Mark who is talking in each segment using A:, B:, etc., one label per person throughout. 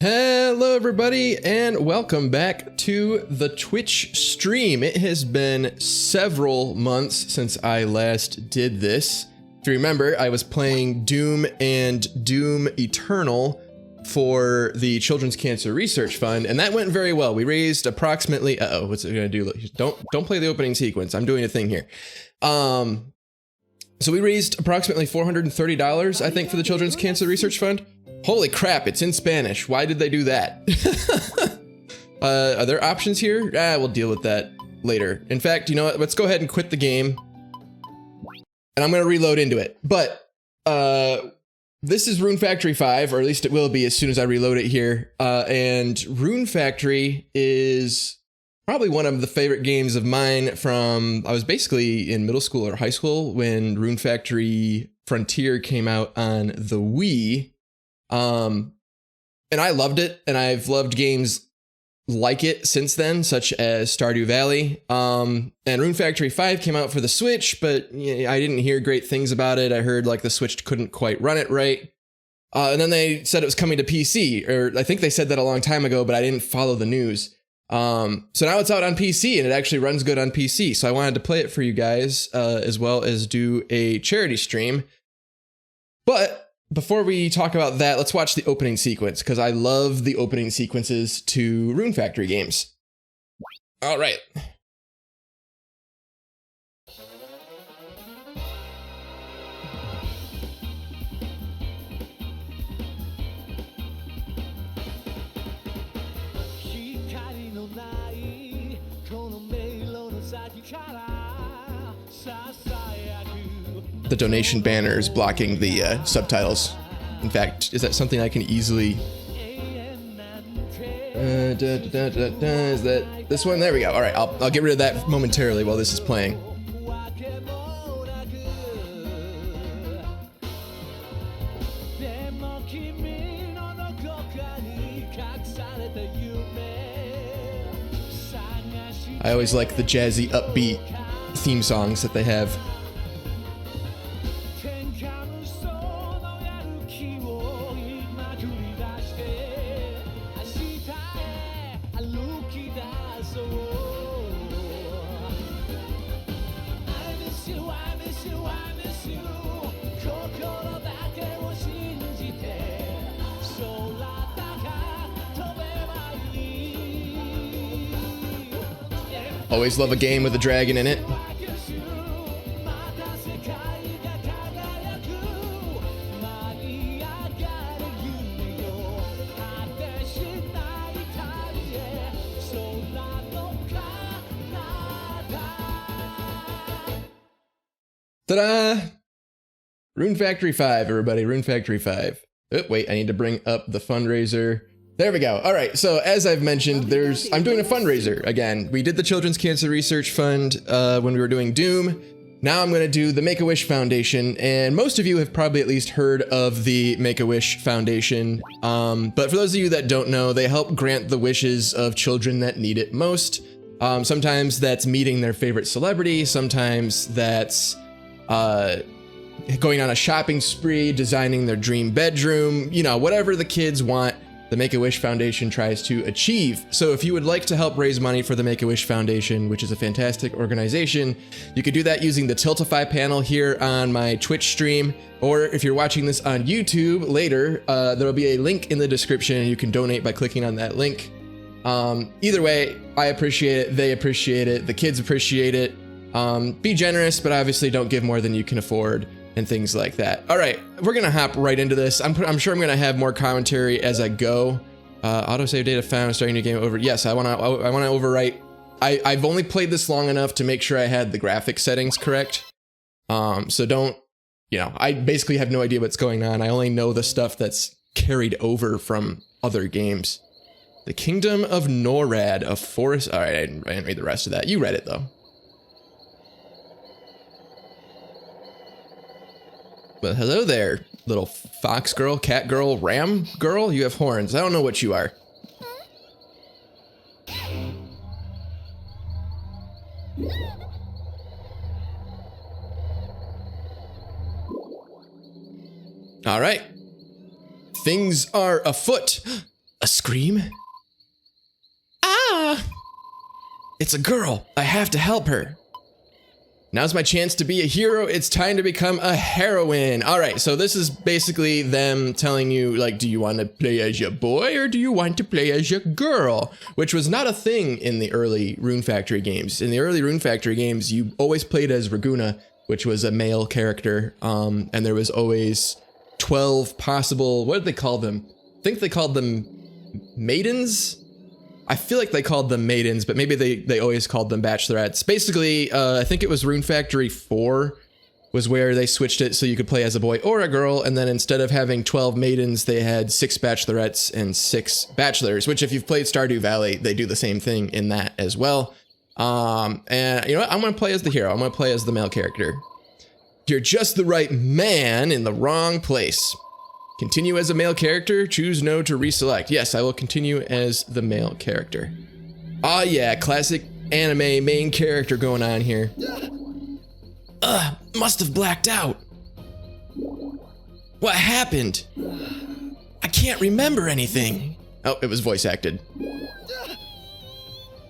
A: Hello everybody and welcome back to the Twitch stream. It has been several months since I last did this. If you remember, I was playing Doom and Doom Eternal for the Children's Cancer Research Fund, and that went very well. We raised approximately, what's it gonna do? Don't play the opening sequence. I'm doing a thing here. So we raised approximately $430, I think, for the Children's Cancer Research Fund. Holy crap, it's in Spanish. Why did they do that? Are there options here? We'll deal with that later. In fact, you know what? Let's go ahead and quit the game. And I'm gonna reload into it. But this is Rune Factory 5, or at least it will be as soon as I reload it here. And Rune Factory is probably one of the favorite games of mine from, I was basically in middle school or high school when Rune Factory Frontier came out on the Wii. And I loved it, and I've loved games like it since then, such as Stardew Valley. And Rune Factory 5 came out for the Switch, but I didn't hear great things about it. I heard like the Switch couldn't quite run it right. And then they said it was coming to PC, or I think they said that a long time ago, but I didn't follow the news. So now it's out on PC, and it actually runs good on PC. So I wanted to play it for you guys, as well as do a charity stream. But before we talk about that, let's watch the opening sequence, because I love the opening sequences to Rune Factory games. All right. The donation banner is blocking the subtitles. In fact, is that something I can easily... Is that this one? There we go. All right, I'll get rid of that momentarily while this is playing. I always like the jazzy, upbeat theme songs that they have. Always love a game with a dragon in it. Ta-da! Rune Factory 5, everybody. Rune Factory 5. Oh, wait, I need to bring up the fundraiser. There we go. All right, so as I've mentioned, I'm doing a fundraiser again. We did the Children's Cancer Research Fund when we were doing Doom. Now I'm going to do the Make-A-Wish Foundation, and most of you have probably at least heard of the Make-A-Wish Foundation. But for those of you that don't know, they help grant the wishes of children that need it most. Sometimes that's meeting their favorite celebrity. Sometimes that's going on a shopping spree, designing their dream bedroom, you know, whatever the kids want. The Make-A-Wish Foundation tries to achieve. So if you would like to help raise money for the Make-A-Wish Foundation, which is a fantastic organization, you could do that using the Tiltify panel here on my Twitch stream, or if you're watching this on YouTube later, there'll be a link in the description and you can donate by clicking on that link. Either way, I appreciate it, they appreciate it, the kids appreciate it. Be generous, but obviously don't give more than you can afford, and things like that. All right, we're gonna hop right into this. I'm sure I'm gonna have more commentary as I go. Autosave data found, starting new game over. Yes, I wanna overwrite. I've only played this long enough to make sure I had the graphic settings correct. So don't, you know, I basically have no idea what's going on. I only know the stuff that's carried over from other games. The Kingdom of Norad, a forest. All right, I didn't read the rest of that. You read it though. But hello there, little fox girl, cat girl, ram girl. You have horns. I don't know what you are. All right. Things are afoot. A scream? Ah! It's a girl. I have to help her. Now's my chance to be a hero. It's time to become a heroine. All right, so this is basically them telling you, like, do you want to play as your boy or do you want to play as your girl? Which was not a thing in the early Rune Factory games. In the early Rune Factory games, you always played as Raguna, which was a male character, and there was always 12 possible, what did they call them? I think they called them maidens? I feel like they called them maidens, but maybe they always called them bachelorettes. Basically, I think it was Rune Factory 4 was where they switched it so you could play as a boy or a girl, and then instead of having 12 maidens, they had 6 bachelorettes and 6 bachelors, which if you've played Stardew Valley, they do the same thing in that as well. And you know what? I'm going to play as the hero. I'm going to play as the male character. You're just the right man in the wrong place. Continue as a male character, choose no to reselect. Yes, I will continue as the male character. Oh yeah, classic anime main character going on here. Must have blacked out. What happened? I can't remember anything. Oh, it was voice acted.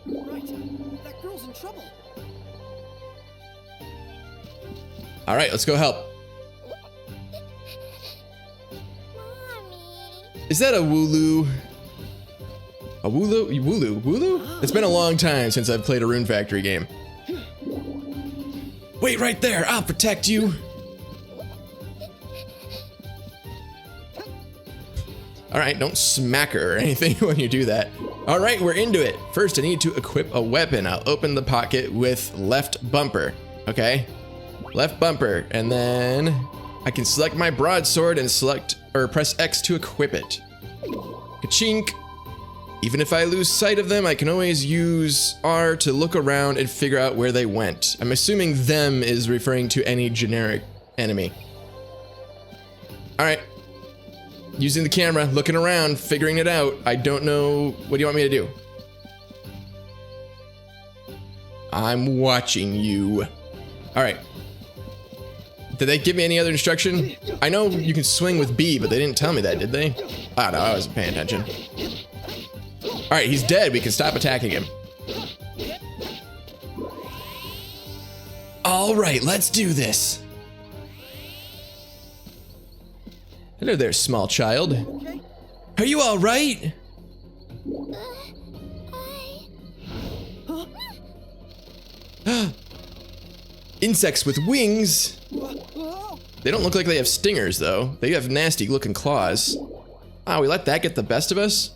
B: Right, that girl's in trouble.
A: All right, let's go help. Is that a Wooloo? A Wooloo? Wooloo? Wooloo? It's been a long time since I've played a Rune Factory game. Wait right there, I'll protect you. All right, don't smack her or anything when you do that. All right, we're into it. First, I need to equip a weapon. I'll open the pocket with left bumper, okay? Left bumper, and then I can select my broadsword and select or press X to equip it. Ka-chink. Even if I lose sight of them, I can always use R to look around and figure out where they went. I'm assuming them is referring to any generic enemy. All right. Using the camera, looking around, figuring it out. I don't know. What do you want me to do? I'm watching you. All right. Did they give me any other instruction? I know you can swing with B, but they didn't tell me that, did they? I don't know, I wasn't paying attention. All right, he's dead. We can stop attacking him. All right, let's do this. Hello there, small child. Are you all right? Insects with wings? They don't look like they have stingers, though. They have nasty looking claws. Ah, we let that get the best of us?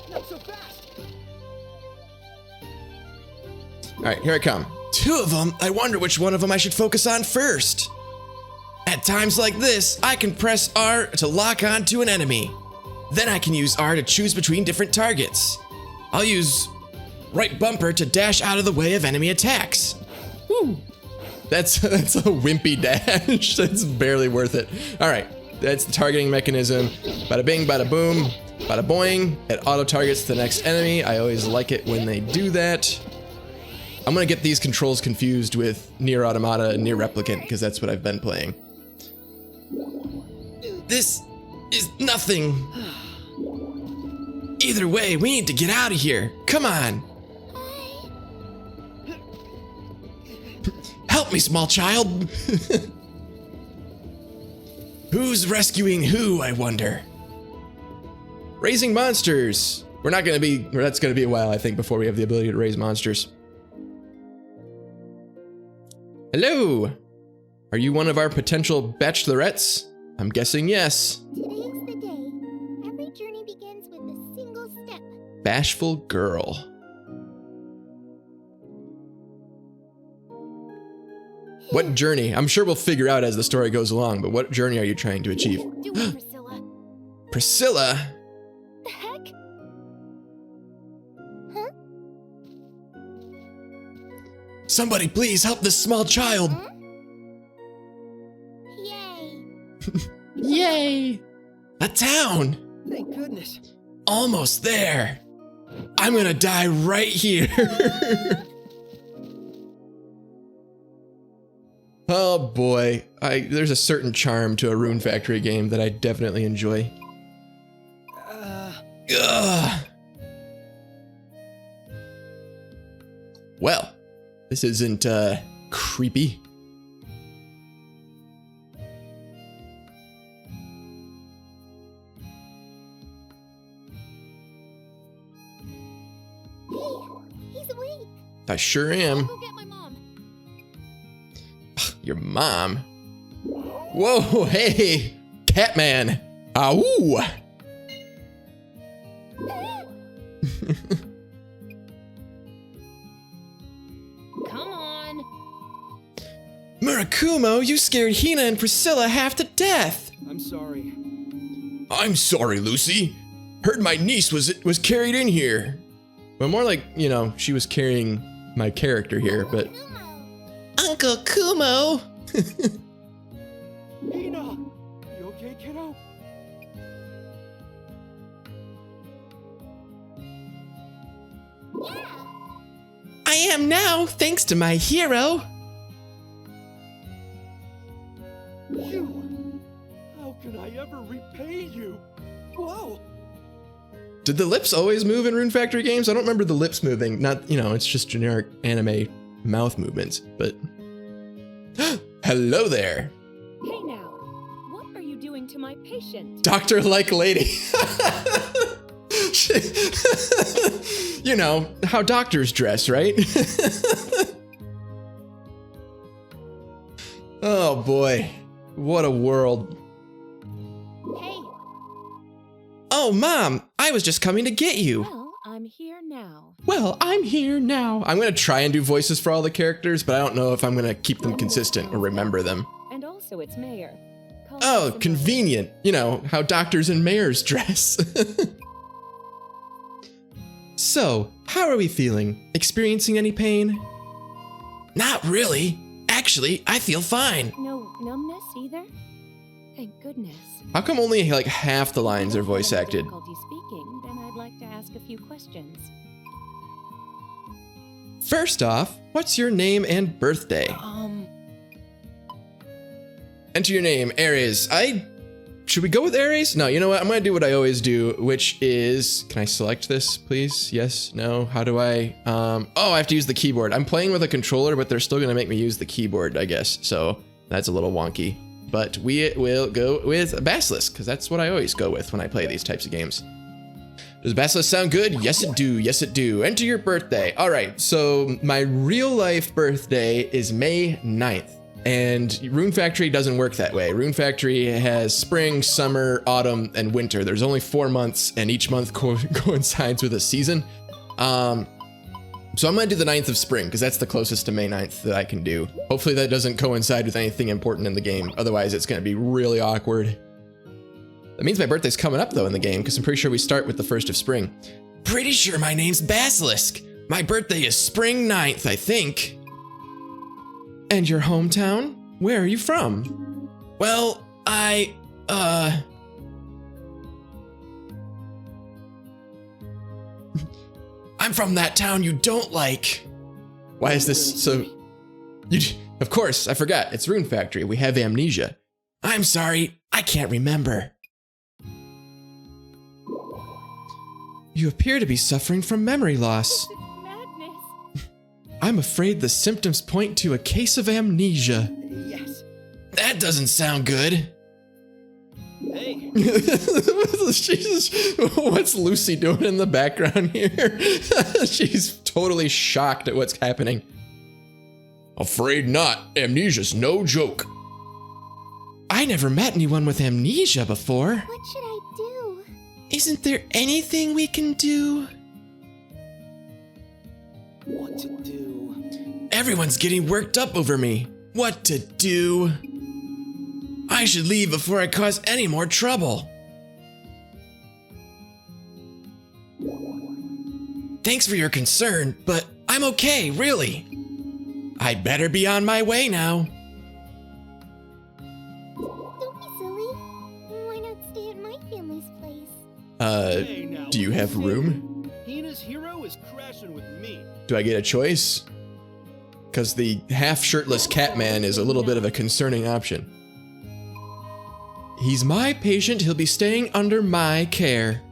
B: Not so fast.
A: All right, here I come. 2 of them? I wonder which one of them I should focus on first. At times like this, I can press R to lock onto an enemy. Then I can use R to choose between different targets. I'll use right bumper to dash out of the way of enemy attacks. Woo. That's a wimpy dash. That's barely worth it. All right, that's the targeting mechanism. Bada bing, bada boom, bada boing. It auto targets the next enemy. I always like it when they do that. I'm gonna get these controls confused with Nier Automata and Nier Replicant because that's what I've been playing. This is nothing. Either way, we need to get out of here. Come on. Help me, small child. Who's rescuing who, I wonder? Raising monsters. That's gonna be a while, I think, before we have the ability to raise monsters. Hello. Are you one of our potential bachelorettes? I'm guessing yes.
C: Today's the day. Every journey begins with a single step.
A: Bashful girl. What journey? I'm sure we'll figure out as the story goes along, but what journey are you trying to achieve?
C: Do it, Priscilla.
A: Priscilla?
C: The heck? Huh?
A: Somebody please help this small child.
C: Huh? Yay.
A: Yay! A town!
B: Thank goodness.
A: Almost there. I'm gonna die right here. Oh boy, there's a certain charm to a Rune Factory game that I definitely enjoy. Ugh. Well, this isn't creepy.
C: Hey, he's awake.
A: I sure am.
C: Go get my mom.
A: Your mom? Whoa, hey, Catman. Ow!
C: Come on.
A: Murakumo, you scared Hina and Priscilla half to death.
B: I'm sorry.
A: I'm sorry, Lucy. Heard my niece was carried in here. But more like, you know, she was carrying my character here, but... Uncle Kumo!
B: Hina! You okay, kiddo?
C: Yeah.
A: I am now, thanks to my hero.
B: You! How can I ever repay you? Whoa!
A: Did the lips always move in Rune Factory games? I don't remember the lips moving. Not, you know, it's just generic anime mouth movements, but... Hello there.
D: Hey now, what are you doing to my patient?
A: Doctor-like lady. You know, how doctors dress, right? Oh boy, what a world.
C: Hey.
A: Oh, Mom, I was just coming to get you.
D: Well, I'm here now.
A: Well, I'm here now. I'm gonna try and do voices for all the characters, but I don't know if I'm gonna keep them consistent or remember them.
D: And also it's Mayor. Call
A: Oh,
D: me
A: convenient. You know, how doctors and mayors dress. So, how are we feeling? Experiencing any pain? Not really. Actually, I feel fine.
D: No numbness either? Thank goodness.
A: How come only like half the lines are voice acted?
D: Difficulty speaking, then I'd like to ask a few questions.
A: First off, what's your name and birthday? Enter your name, Aries. Should we go with Aries? No, you know what? I'm gonna do what I always do, which is, can I select this, please? Yes, no, how do I? Oh, I have to use the keyboard. I'm playing with a controller, but they're still gonna make me use the keyboard, I guess. So that's a little wonky. But we will go with Basilisk, because that's what I always go with when I play these types of games. Does Basilisk sound good? Yes, it do. Yes, it do. Enter your birthday. All right, so my real life birthday is May 9th. And Rune Factory doesn't work that way. Rune Factory has spring, summer, autumn, and winter. There's only 4 months, and each month coincides with a season. So I'm gonna do the 9th of spring, because that's the closest to May 9th that I can do. Hopefully that doesn't coincide with anything important in the game. Otherwise, it's gonna be really awkward. That means my birthday's coming up, though, in the game, because I'm pretty sure we start with the 1st of spring. Pretty sure my name's Basilisk. My birthday is spring 9th, I think. And your hometown? Where are you from? Well, I'm from that town you don't like. Why is this so... Of course, I forgot. It's Rune Factory. We have amnesia. I'm sorry. I can't remember. You appear to be suffering from memory loss.
D: This is madness.
A: I'm afraid the symptoms point to a case of amnesia.
B: Yes.
A: That doesn't sound good.
B: Hey.
A: What's Lucy doing in the background here? She's totally shocked at what's happening. Afraid not. Amnesia's no joke. I never met anyone with amnesia before.
C: What should I do?
A: Isn't there anything we can do?
B: What to do?
A: Everyone's getting worked up over me. What to do? I should leave before I cause any more trouble. Thanks for your concern, but I'm okay, really. I'd better be on my way now.
C: Don't be silly. Why not stay at my family's place?
B: Hey, now,
A: Do you have room?
B: Hina's hero is crashing with me.
A: Do I get a choice? because the half-shirtless Catman is a little bit of a concerning option. He's my patient. He'll be staying under my care.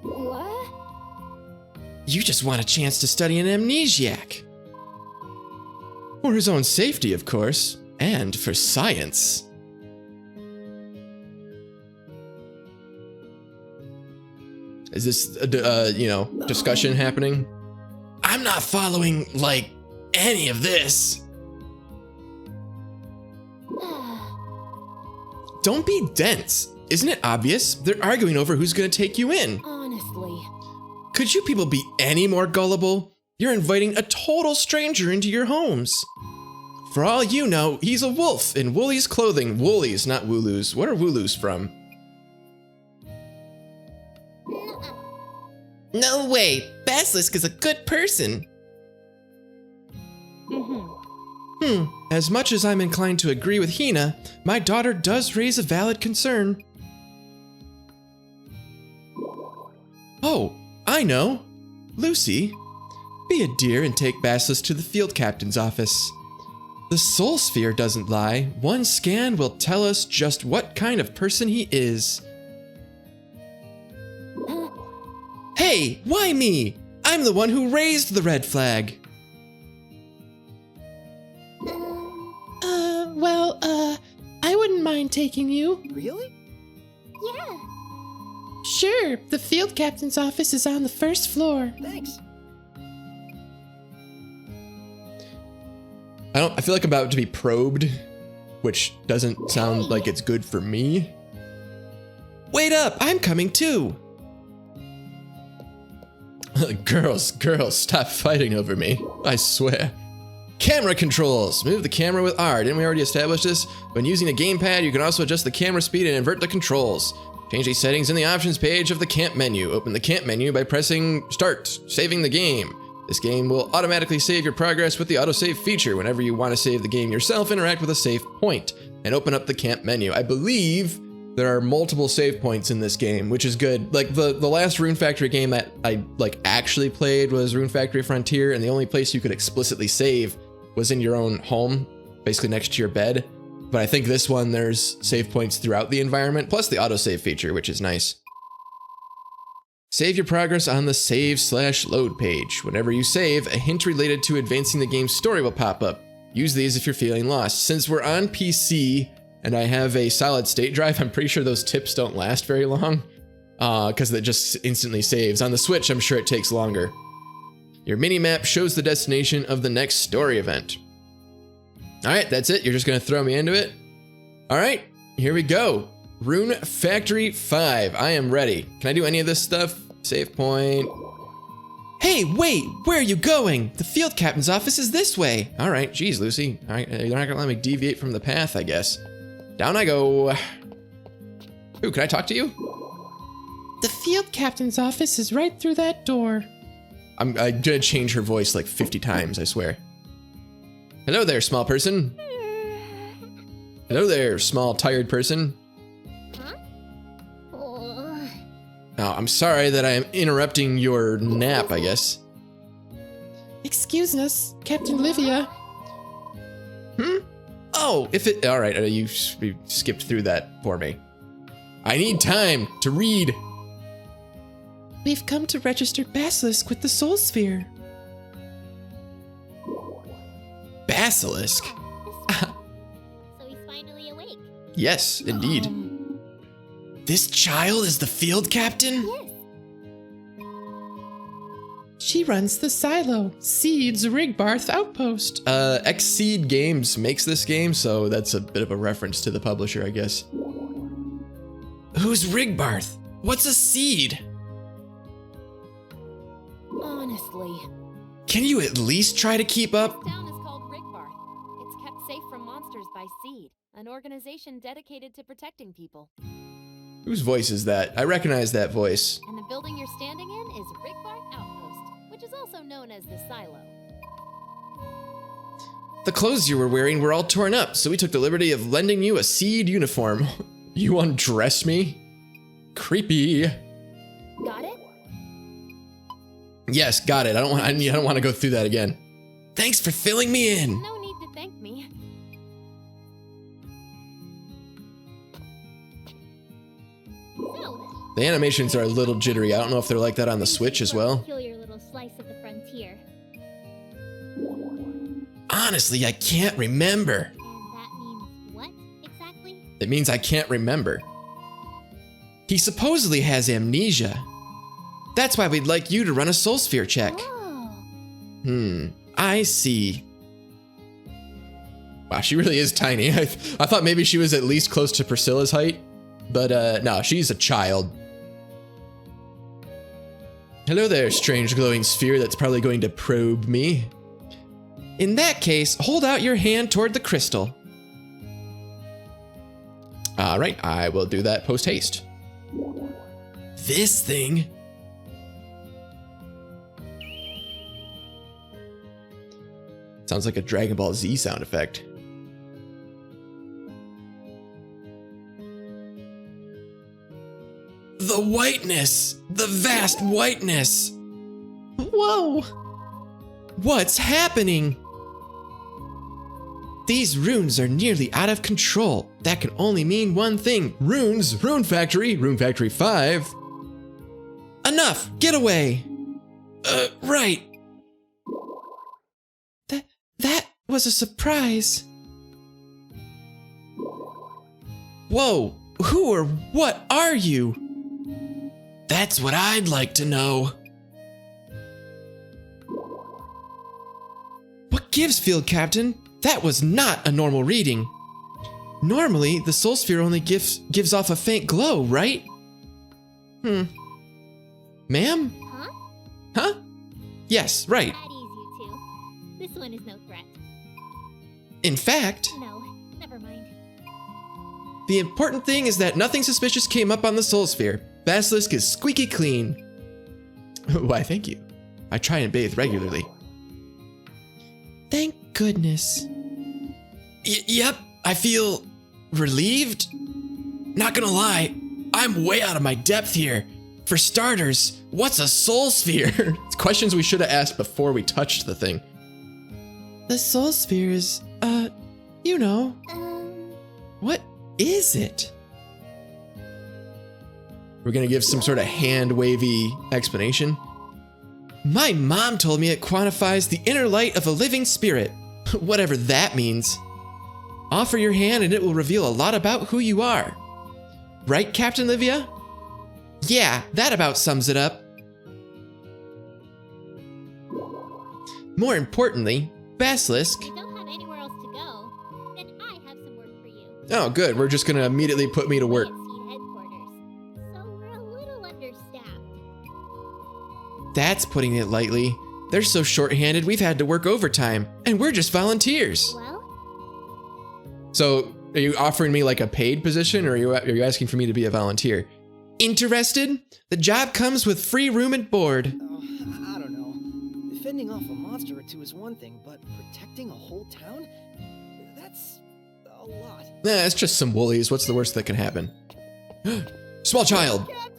D: What?
A: You just want a chance to study an amnesiac. For his own safety, of course, and for science. Is this, discussion happening? I'm not following, like, any of this. Don't be dense. Isn't it obvious? They're arguing over who's gonna take you in.
D: Honestly.
A: Could you people be any more gullible? You're inviting a total stranger into your homes. For all you know, he's a wolf in Woolie's clothing. Woolies, not Wooloos. What are Wooloos from? No way. Basilisk is a good person. As much as I'm inclined to agree with Hina, my daughter does raise a valid concern. Oh, I know. Lucy, be a dear and take Basilisk to the field captain's office. The soul sphere doesn't lie. One scan will tell us just what kind of person he is. Hey, why me? I'm the one who raised the red flag. I wouldn't mind taking you.
B: Really?
C: Yeah.
A: Sure, the field captain's office is on the first floor.
B: Thanks.
A: I feel like I'm about to be probed, which doesn't sound like it's good for me. Wait up, I'm coming too. Girls, stop fighting over me. I swear. Camera controls. Move the camera with R. Didn't we already establish this? When using a gamepad, you can also adjust the camera speed and invert the controls. Change these settings in the options page of the camp menu. Open the camp menu by pressing start, saving the game. This game will automatically save your progress with the autosave feature. Whenever you want to save the game yourself, interact with a save point and open up the camp menu. I believe there are multiple save points in this game, which is good. Like the last Rune Factory game that I actually played was Rune Factory Frontier, and the only place you could explicitly save was in your own home, basically next to your bed. But I think this one, there's save points throughout the environment, plus the autosave feature, which is nice. Save your progress on the save/load page. Whenever you save, a hint related to advancing the game's story will pop up. Use these if you're feeling lost. Since we're on PC and I have a solid state drive, I'm pretty sure those tips don't last very long, because it just instantly saves. On the Switch, I'm sure it takes longer. Your mini-map shows the destination of the next story event. All right, that's it. You're just gonna throw me into it? All right, here we go. Rune Factory 5. I am ready. Can I do any of this stuff? Save point. Hey, wait, where are you going? The field captain's office is this way. All right, geez, Lucy. All right, you're not gonna let me deviate from the path, I guess. Down I go. Ooh, can I talk to you? The field captain's office is right through that door. I'm gonna change her voice like 50 times, I swear. Hello there, small person. Hello there, small, tired person.
C: Huh? Oh.
A: Oh, I'm sorry that I am interrupting your nap, I guess. Excuse us, Captain Livia. Oh, all right, you skipped through that for me. I need time to read. We've come to register Basilisk with the Soul Sphere. Basilisk?
C: So he's finally awake.
A: Yes, indeed. This child is the field captain?
C: Yes.
A: She runs the silo, Seed's Rigbarth outpost. Xseed Games makes this game, so that's a bit of a reference to the publisher, I guess. Who's Rigbarth? What's a seed?
D: Honestly.
A: Can you at least try to keep up?
D: This town is called Rigbarth. It's kept safe from monsters by Seed, an organization dedicated to protecting people.
A: Whose voice is that? I recognize that voice.
D: And the building you're standing in is Rigbarth Outpost, which is also known as the Silo.
A: The clothes you were wearing were all torn up, so we took the liberty of lending you a Seed uniform. You undress me? Creepy.
D: Got it?
A: Yes, got it. I don't want to go through that again. Thanks for filling me in.
D: No need to thank me. So,
A: The animations are a little jittery. I don't know if they're like that on the Switch as well.
C: Peculiar little slice of the frontier.
A: Honestly, I can't remember.
C: And that means what exactly?
A: It means I can't remember. He supposedly has amnesia. That's why we'd like you to run a soul sphere check.
C: Oh.
A: I see. Wow, she really is tiny. I thought maybe she was at least close to Priscilla's height, but no, she's a child. Hello there, strange glowing sphere that's probably going to probe me. In that case, hold out your hand toward the crystal. All right, I will do that post haste. This thing. Sounds like a Dragon Ball Z sound effect. The whiteness! The vast whiteness! Whoa! What's happening? These runes are nearly out of control. That can only mean one thing. Runes, Rune Factory, Rune Factory 5. Enough, get away. Right. That was a surprise. Whoa, who or what are you? That's what I'd like to know. What gives, Field Captain? That was not a normal reading. Normally, the soul sphere only gives off a faint glow, right? Ma'am?
C: Huh?
A: Huh? Yes, right.
C: At ease, you two. This one is no threat.
A: In fact,
C: No, never mind.
A: the important thing is that nothing suspicious came up on the soul sphere. Basilisk is squeaky clean. Why, thank you. I try and bathe regularly. Thank goodness. Yep, I feel relieved. Not gonna lie, I'm way out of my depth here. For starters, what's a soul sphere? It's questions we should have asked before we touched the thing. The soul sphere is, you know. What is it? We're gonna give some sort of hand-wavy explanation. My mom told me it quantifies the inner light of a living spirit, whatever that means. Offer your hand and it will reveal a lot about who you are. Right, Captain Livia? Yeah, that about sums it up. More importantly, Basilisk.
C: If you don't have anywhere else to go, then I have some work for you.
A: Oh, good. We're just gonna immediately put me to work.
C: Seed headquarters. So we're a little understaffed.
A: That's putting it lightly. They're so short-handed, we've had to work overtime, and we're just volunteers.
C: Well,
A: So, are you offering me like a paid position, or are you asking for me to be a volunteer? Interested? The job comes with free room and board.
E: I don't know. Fending off a monster or two is one thing, but protecting a whole town? That's a lot.
A: Nah, it's just some woolies. What's the worst that can happen? Small child.
E: Captain!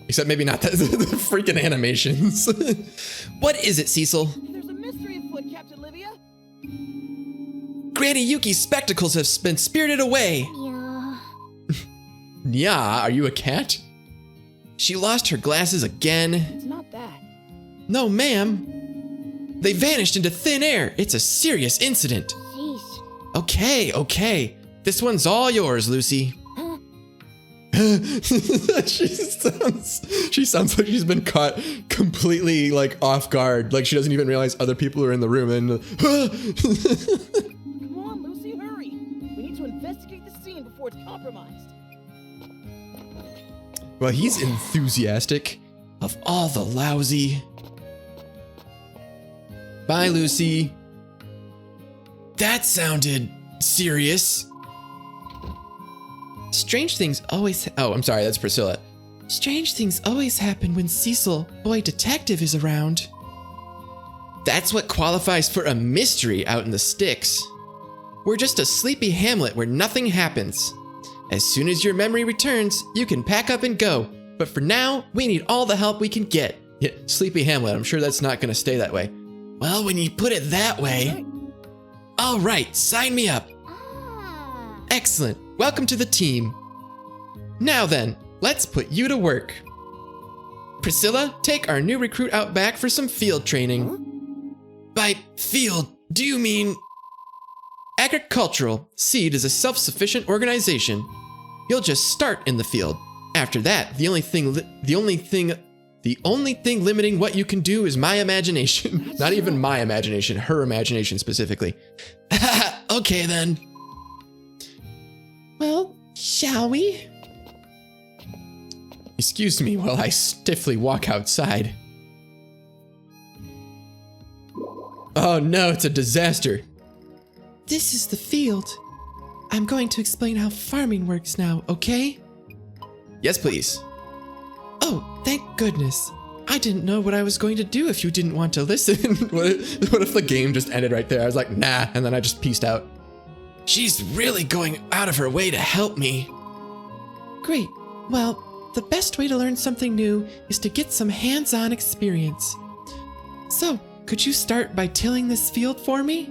A: Except maybe not the freaking animations. What is it, Cecil?
E: There's a mystery afoot, Captain Livia.
A: Granny Yuki's spectacles have been spirited away.
C: yeah.
A: Yeah, are you a cat? She lost her glasses again.
E: It's not that.
A: No, ma'am. They vanished into thin air. It's a serious incident.
C: Sheesh.
A: Okay. This one's all yours, Lucy.
C: Huh?
A: She sounds like she's been caught completely like off guard. Like she doesn't even realize other people are in the room and
E: Come on, Lucy, hurry. We need to investigate the scene before it's compromised.
A: Well, he's enthusiastic. Of all the lousy. Bye, Lucy. That sounded serious. Strange things always. Oh, I'm sorry, that's Priscilla. Strange things always happen when Cecil, boy detective, is around. That's what qualifies for a mystery out in the sticks. We're just a sleepy hamlet where nothing happens. As soon as your memory returns, you can pack up and go. But for now, we need all the help we can get. Yeah, Sleepy Hamlet. I'm sure that's not going to stay that way. Well, when you put it that way. All right, sign me up.
C: Ah.
A: Excellent. Welcome to the team. Now then, let's put you to work. Priscilla, take our new recruit out back for some field training. By field, do you mean agricultural? Seed is a self-sufficient organization. You'll just start in the field. After that, the only thing limiting what you can do is my imagination. Not even my imagination, her imagination specifically. Okay then. Well, shall we? Excuse me while I stiffly walk outside. Oh no, it's a disaster. This is the field. I'm going to explain how farming works now, okay? Yes, please. Oh, thank goodness. I didn't know what I was going to do if you didn't want to listen. What if the game just ended right there? I was like, nah, and then I just peaced out. She's really going out of her way to help me. Great. Well, the best way to learn something new is to get some hands-on experience. So, could you start by tilling this field for me?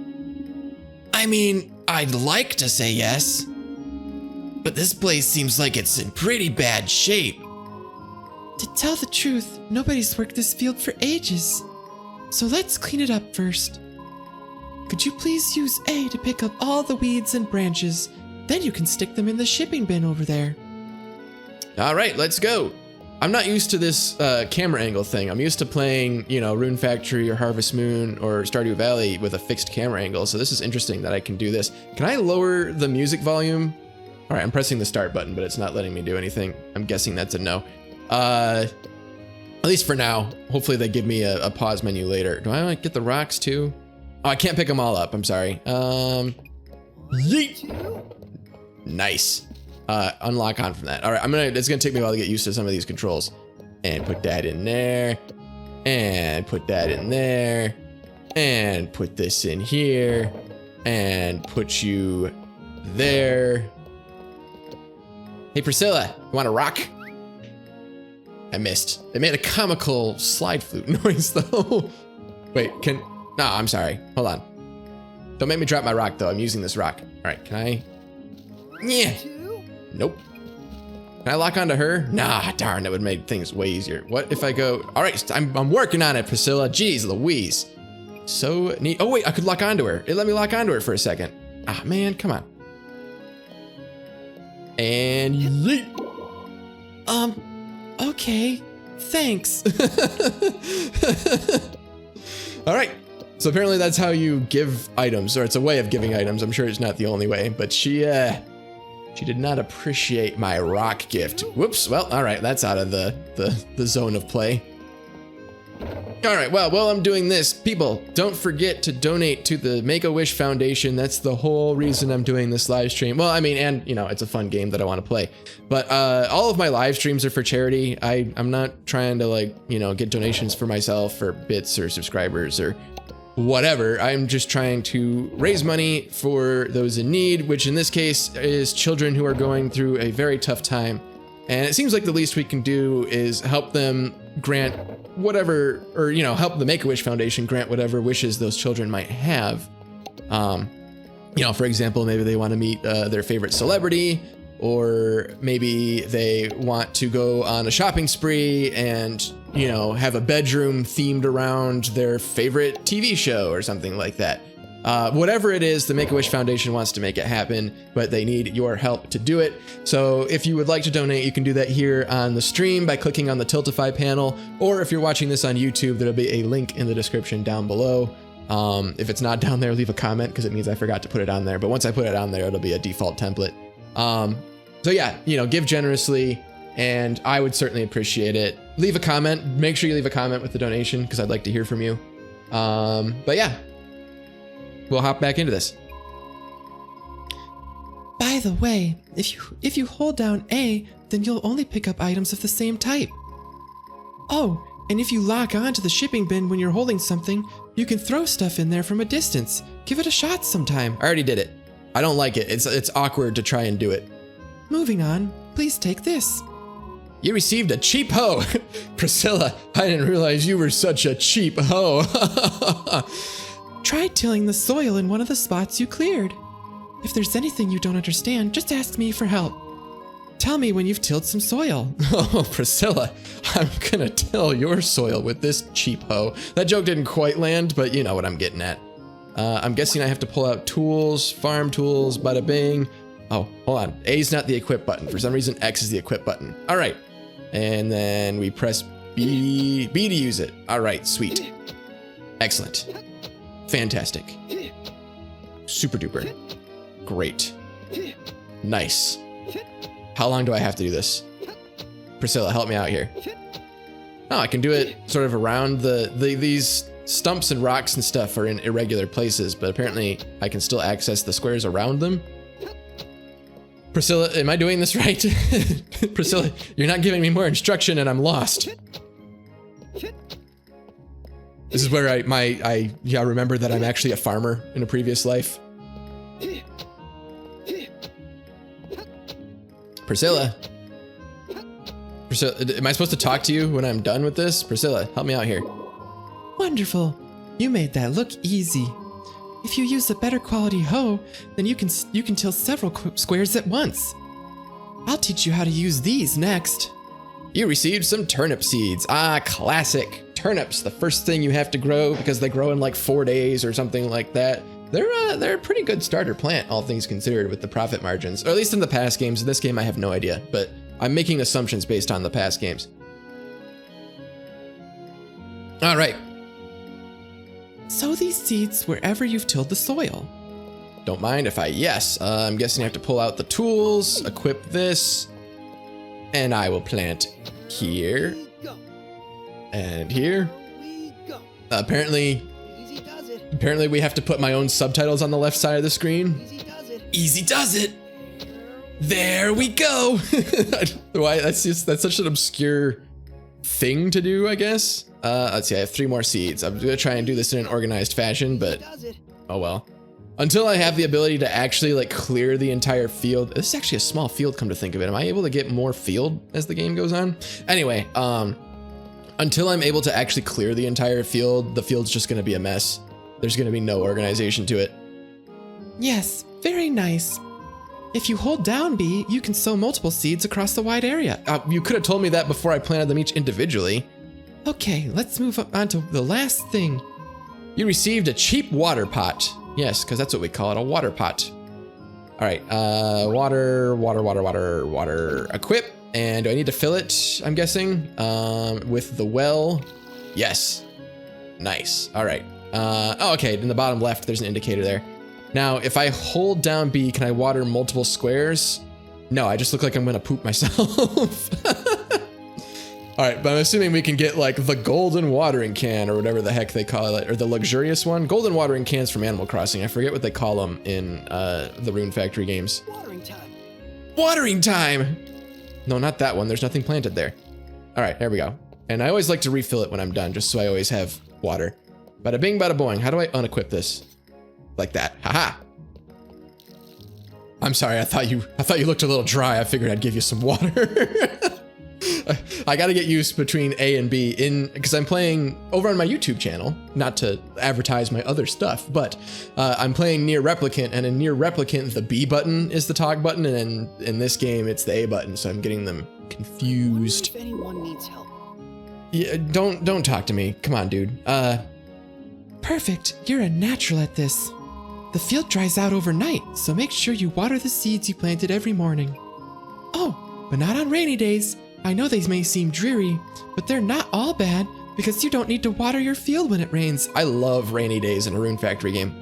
A: I mean, I'd like to say yes, but this place seems like it's in pretty bad shape. To tell the truth, nobody's worked this field for ages. So let's clean it up first. Could you please use A to pick up all the weeds and branches? Then you can stick them in the shipping bin over there. All right, let's go. I'm not used to this camera angle thing. I'm used to playing, you know, Rune Factory or Harvest Moon or Stardew Valley with a fixed camera angle. So this is interesting that I can do this. Can I lower the music volume? All right, I'm pressing the start button, but it's not letting me do anything. I'm guessing that's a no. At least for now. Hopefully they give me a pause menu later. Do I like get the rocks too? Oh, I can't pick them all up. I'm sorry. Yeet. Nice. Unlock on from that. All right, it's gonna take me a while to get used to some of these controls. And put that in there. And put that in there. And put this in here. And put you there. Hey Priscilla, you want a rock? I missed. It made a comical slide flute noise though. Wait, no, I'm sorry. Hold on. Don't make me drop my rock though. I'm using this rock. All right, can I? Yeah. Nope. Can I lock onto her? Nah, darn, that would make things way easier. What if I go? All right, I'm working on it, Priscilla. Jeez Louise. So neat. Oh wait, I could lock onto her. It let me lock onto her for a second. Ah man, come on. And yeet. Okay, thanks. All right, so apparently that's how you give items, or it's a way of giving items. I'm sure it's not the only way, but she did not appreciate my rock gift. Whoops, well, all right, that's out of the zone of play. All right, well, while I'm doing this, people, don't forget to donate to the Make-A-Wish Foundation. That's the whole reason I'm doing this live stream. Well, I mean, and, you know, it's a fun game that I want to play. But all of my live streams are for charity. I'm not trying to, like, you know, get donations for myself or bits or subscribers or whatever. I'm just trying to raise money for those in need, which in this case is children who are going through a very tough time. And it seems like the least we can do is help them grant whatever, or, you know, help the Make-A-Wish Foundation grant whatever wishes those children might have. You know, for example, maybe they want to meet their favorite celebrity, or maybe they want to go on a shopping spree and, you know, have a bedroom themed around their favorite TV show or something like that. Whatever it is, the Make-A-Wish Foundation wants to make it happen, but they need your help to do it. So if you would like to donate, you can do that here on the stream by clicking on the Tiltify panel, or if you're watching this on YouTube, there'll be a link in the description down below. If it's not down there, leave a comment because it means I forgot to put it on there. But once I put it on there, it'll be a default template. So yeah, you know, give generously, and I would certainly appreciate it. Leave a comment. Make sure you leave a comment with the donation because I'd like to hear from you. But yeah. We'll hop back into this. By the way, if you hold down A, then you'll only pick up items of the same type. Oh, and if you lock onto the shipping bin when you're holding something, you can throw stuff in there from a distance. Give it a shot sometime. I already did it. I don't like it. It's awkward to try and do it. Moving on, please take this. You received a cheap hoe. Priscilla, I didn't realize you were such a cheap hoe.
F: Try tilling the soil in one of the spots you cleared. If there's anything you don't understand, just ask me for help. Tell me when you've tilled some soil.
A: Oh, Priscilla, I'm gonna till your soil with this cheap hoe. That joke didn't quite land, but you know what I'm getting at. I'm guessing I have to pull out tools, farm tools, bada bing. Oh, hold on. A's not the equip button. For some reason, X is the equip button. All right. And then we press B to use it. All right, sweet. Excellent. Fantastic. Super duper. Great. Nice. How long do I have to do this? Priscilla, help me out here. Oh, I can do it sort of around these stumps and rocks and stuff are in irregular places, but apparently I can still access the squares around them. Priscilla, am I doing this right? Priscilla, you're not giving me more instruction and I'm lost. This is where I remember that I'm actually a farmer in a previous life. Priscilla, am I supposed to talk to you when I'm done with this? Priscilla, help me out here.
F: Wonderful. You made that look easy. If you use a better quality hoe, then you can till several squares at once. I'll teach you how to use these next.
A: You received some turnip seeds. Ah, classic. Turnips, the first thing you have to grow because they grow in like 4 days or something like that. They're a pretty good starter plant, all things considered, with the profit margins. Or at least in the past games. In this game, I have no idea, but I'm making assumptions based on the past games. All right.
F: Sow these seeds wherever you've tilled the soil.
A: Don't mind if yes. I'm guessing I have to pull out the tools, equip this, and I will plant here and here. Apparently we have to put my own subtitles on the left side of the screen. Easy does it. There we go. Why? That's such an obscure thing to do, I guess. Let's see, I have 3 more seeds. I'm gonna try and do this in an organized fashion, but oh well. Until I have the ability to actually like clear the entire field. This is actually a small field, come to think of it. Am I able to get more field as the game goes on? Anyway, until I'm able to actually clear the entire field, the field's just gonna be a mess. There's gonna be no organization to it.
F: Yes, very nice. If you hold down B, you can sow multiple seeds across the wide area.
A: You could have told me that before I planted them each individually.
F: Okay, let's move on to the last thing.
A: You received a cheap water pot. Yes, because that's what we call it, a water pot. All right, water. Equip. And do I need to fill it, I'm guessing? With the well. Yes. Nice. All right. Oh, okay, in the bottom left, there's an indicator there. Now, if I hold down B, can I water multiple squares? No, I just look like I'm gonna poop myself. All right, but I'm assuming we can get like the golden watering can or whatever the heck they call it, or the luxurious one. Golden watering cans from Animal Crossing. I forget what they call them in the Rune Factory games.
E: Watering time.
A: Watering time! No, not that one. There's nothing planted there. All right, there we go. And I always like to refill it when I'm done, just so I always have water. Bada bing, bada boing. How do I unequip this? Like that. Haha. I'm sorry. I thought you looked a little dry. I figured I'd give you some water. I got to get used between A and B because I'm playing over on my YouTube channel, not to advertise my other stuff, but I'm playing Near Replicant, and in Near Replicant, the B button is the talk button, and in this game, it's the A button, so I'm getting them confused.
E: If anyone needs help.
A: Yeah, don't talk to me. Come on, dude.
F: Perfect. You're a natural at this. The field dries out overnight, so make sure you water the seeds you planted every morning. Oh, but not on rainy days. I know they may seem dreary, but they're not all bad because you don't need to water your field when it rains.
A: I love rainy days in a Rune Factory game.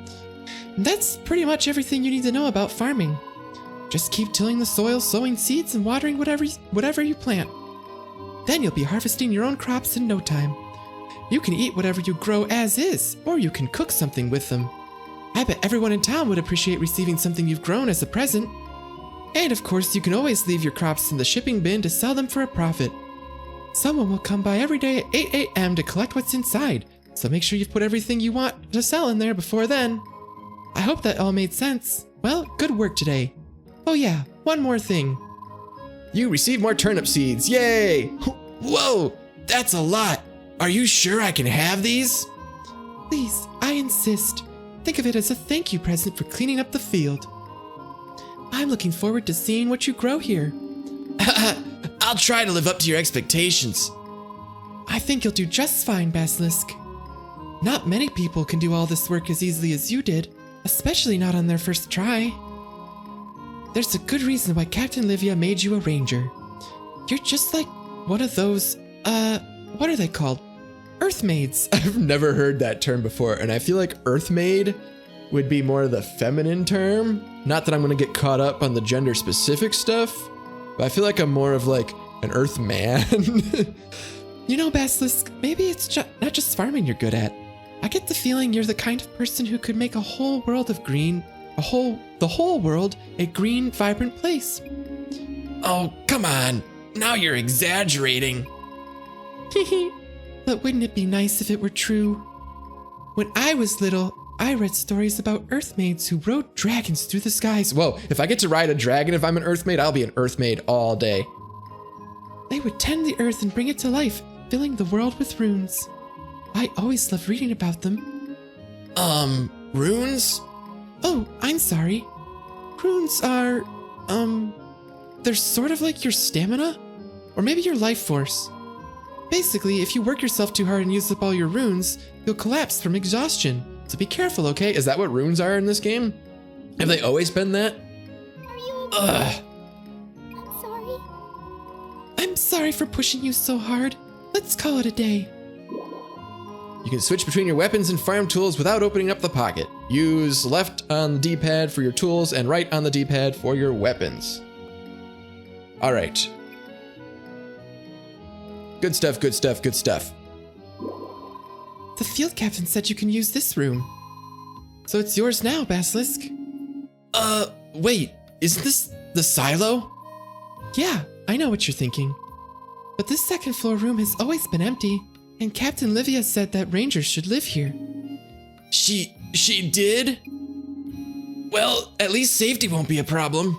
F: And that's pretty much everything you need to know about farming. Just keep tilling the soil, sowing seeds, and watering whatever you plant. Then you'll be harvesting your own crops in no time. You can eat whatever you grow as is, or you can cook something with them. I bet everyone in town would appreciate receiving something you've grown as a present. And of course, you can always leave your crops in the shipping bin to sell them for a profit. Someone will come by every day at 8 a.m. to collect what's inside, so make sure you've put everything you want to sell in there before then. I hope that all made sense. Well, good work today. Oh yeah, one more thing.
A: You receive more turnip seeds. Yay!
F: Whoa, that's a lot. Are you sure I can have these? Please, I insist. Think of it as a thank you present for cleaning up the field. I'm looking forward to seeing what you grow here. I'll try to live up to your expectations. I think you'll do just fine, Basilisk. Not many people can do all this work as easily as you did, especially not on their first try. There's a good reason why Captain Livia made you a ranger. You're just like one of those, what are they called? Earthmaids.
A: I've never heard that term before, and I feel like Earthmaid would be more of the feminine term. Not that I'm gonna get caught up on the gender specific stuff, but I feel like I'm more of like an Earthman.
F: You know, Basilisk, maybe it's not just farming you're good at. I get the feeling you're the kind of person who could make a whole world of green, the whole world a green, vibrant place. Oh, come on. Now you're exaggerating. But wouldn't it be nice if it were true? When I was little, I read stories about Earthmaids who rode dragons through the skies.
A: Whoa, if I get to ride a dragon if I'm an Earthmaid, I'll be an Earthmaid all day.
F: They would tend the earth and bring it to life, filling the world with runes. I always loved reading about them.
A: Runes?
F: Oh, I'm sorry. Runes are, they're sort of like your stamina? Or maybe your life force. Basically, if you work yourself too hard and use up all your runes, you'll collapse from exhaustion. So be careful, okay?
A: Is that what runes are in this game? Have they always been that?
C: Are you okay?
A: Ugh.
C: I'm sorry.
F: I'm sorry for pushing you so hard. Let's call it a day.
A: You can switch between your weapons and farm tools without opening up the pocket. Use left on the D-pad for your tools and right on the D-pad for your weapons. All right. Good stuff, good stuff, good stuff.
F: The field captain said you can use this room. So it's yours now, Basilisk. Wait, isn't this the silo? Yeah, I know what you're thinking. But this second floor room has always been empty, and Captain Livia said that rangers should live here. She did? Well, at least safety won't be a problem.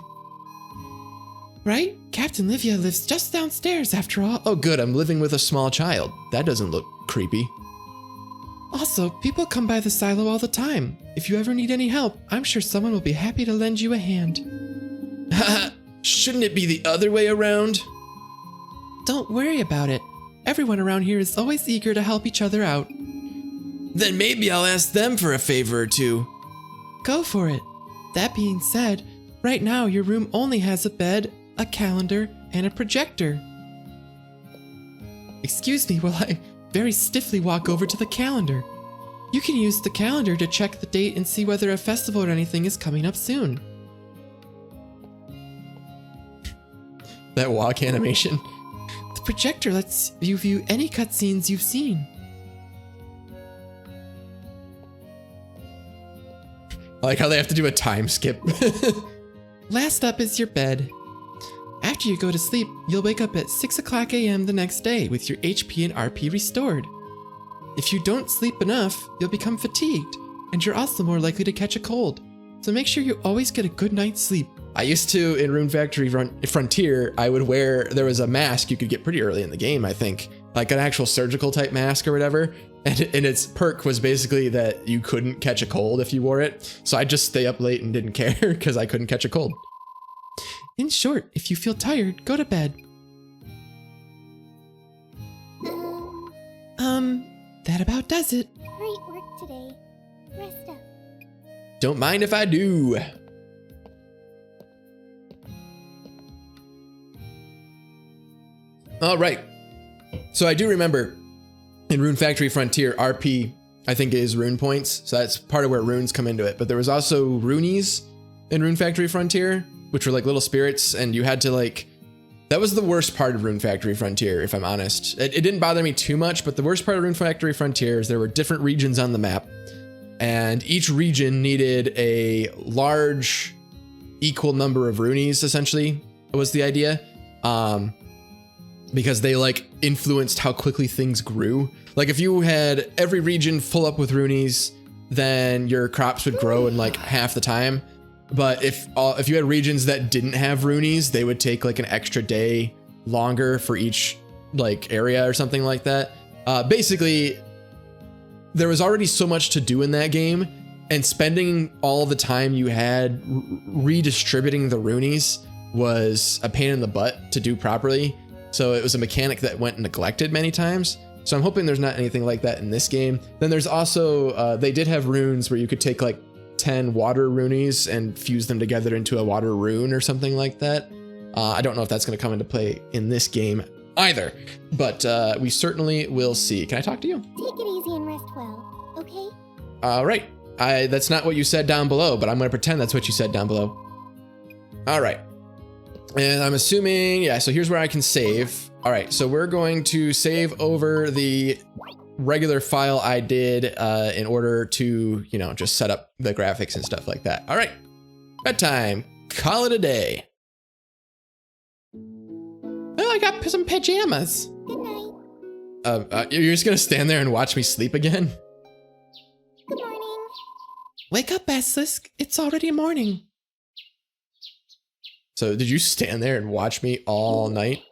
F: Right? Captain Livia lives just downstairs after all.
A: Oh good, I'm living with a small child. That doesn't look creepy.
F: Also, people come by the silo all the time. If you ever need any help, I'm sure someone will be happy to lend you a hand. Shouldn't it be the other way around? Don't worry about it. Everyone around here is always eager to help each other out. Then maybe I'll ask them for a favor or two. Go for it. That being said, right now your room only has a bed, a calendar, and a projector. Excuse me while I very stiffly walk over to the calendar. You can use the calendar to check the date and see whether a festival or anything is coming up soon.
A: That walk animation.
F: The projector lets you view any cutscenes you've seen.
A: I like how they have to do a time skip.
F: Last up is your bed. After you go to sleep, you'll wake up at 6 o'clock a.m. the next day with your HP and RP restored. If you don't sleep enough, you'll become fatigued, and you're also more likely to catch a cold. So make sure you always get a good night's sleep.
A: I used to, in Rune Factory Frontier, I would wear, there was a mask you could get pretty early in the game, I think. Like an actual surgical type mask or whatever. And its perk was basically that you couldn't catch a cold if you wore it. So I'd just stay up late and didn't care because I couldn't catch a cold.
F: In short, if you feel tired, go to bed. That about does it.
C: Great work today. Rest up.
A: Don't mind if I do. All right. So I do remember in Rune Factory Frontier, RP, I think is rune points. So that's part of where runes come into it. But there was also runies in Rune Factory Frontier, which were like little spirits. And you had to like, that was the worst part of Rune Factory Frontier, if I'm honest. It didn't bother me too much, but the worst part of Rune Factory Frontier is there were different regions on the map. And each region needed a large equal number of runies, essentially, was the idea. Because they like influenced how quickly things grew. Like if you had every region full up with runies, then your crops would grow in like half the time. But if you had regions that didn't have Runeys, they would take like an extra day longer for each like area or something like that. Basically, there was already so much to do in that game, and spending all the time you had redistributing the Runeys was a pain in the butt to do properly. So it was a mechanic that went neglected many times. So I'm hoping there's not anything like that in this game. Then there's also, they did have runes where you could take like 10 water Runeys and fuse them together into a water rune or something like that. I don't know if that's going to come into play in this game either, but we certainly will see. Can I talk to you?
C: Take it easy and rest well, okay?
A: All right. That's not what you said down below, but I'm going to pretend that's what you said down below. All right. And I'm assuming, yeah, so here's where I can save. All right, so we're going to save over the regular file I did in order to, you know, just set up the graphics and stuff like that. All right, bedtime. Call it a day.
F: Well, I got some pajamas.
C: Good night.
A: You're just going to stand there and watch me sleep again?
C: Good morning.
F: Wake up, Basilisk. It's already morning.
A: So did you stand there and watch me all night?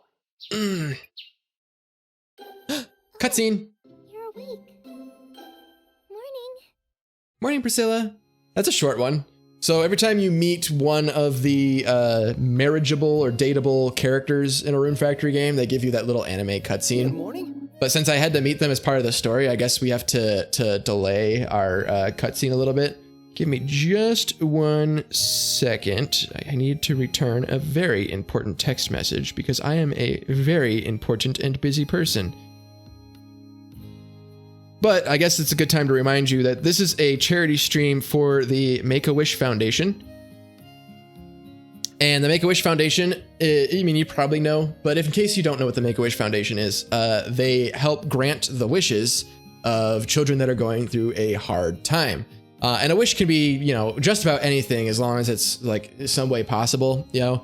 A: Cutscene.
C: You're awake. Morning.
F: Morning, Priscilla.
A: That's a short one. So every time you meet one of the marriageable or dateable characters in a Rune Factory game, they give you that little anime
E: Good
A: cutscene.
E: morning.
A: But since I had to meet them as part of the story, I guess we have to delay our cutscene a little bit. Give me just 1 second. I need to return a very important text message because I am a very important and busy person. But I guess it's a good time to remind you that this is a charity stream for the Make-A-Wish Foundation. And the Make-A-Wish Foundation, I mean, you probably know, but if in case you don't know what the Make-A-Wish Foundation is, they help grant the wishes of children that are going through a hard time. And a wish can be, you know, just about anything as long as it's like some way possible, you know.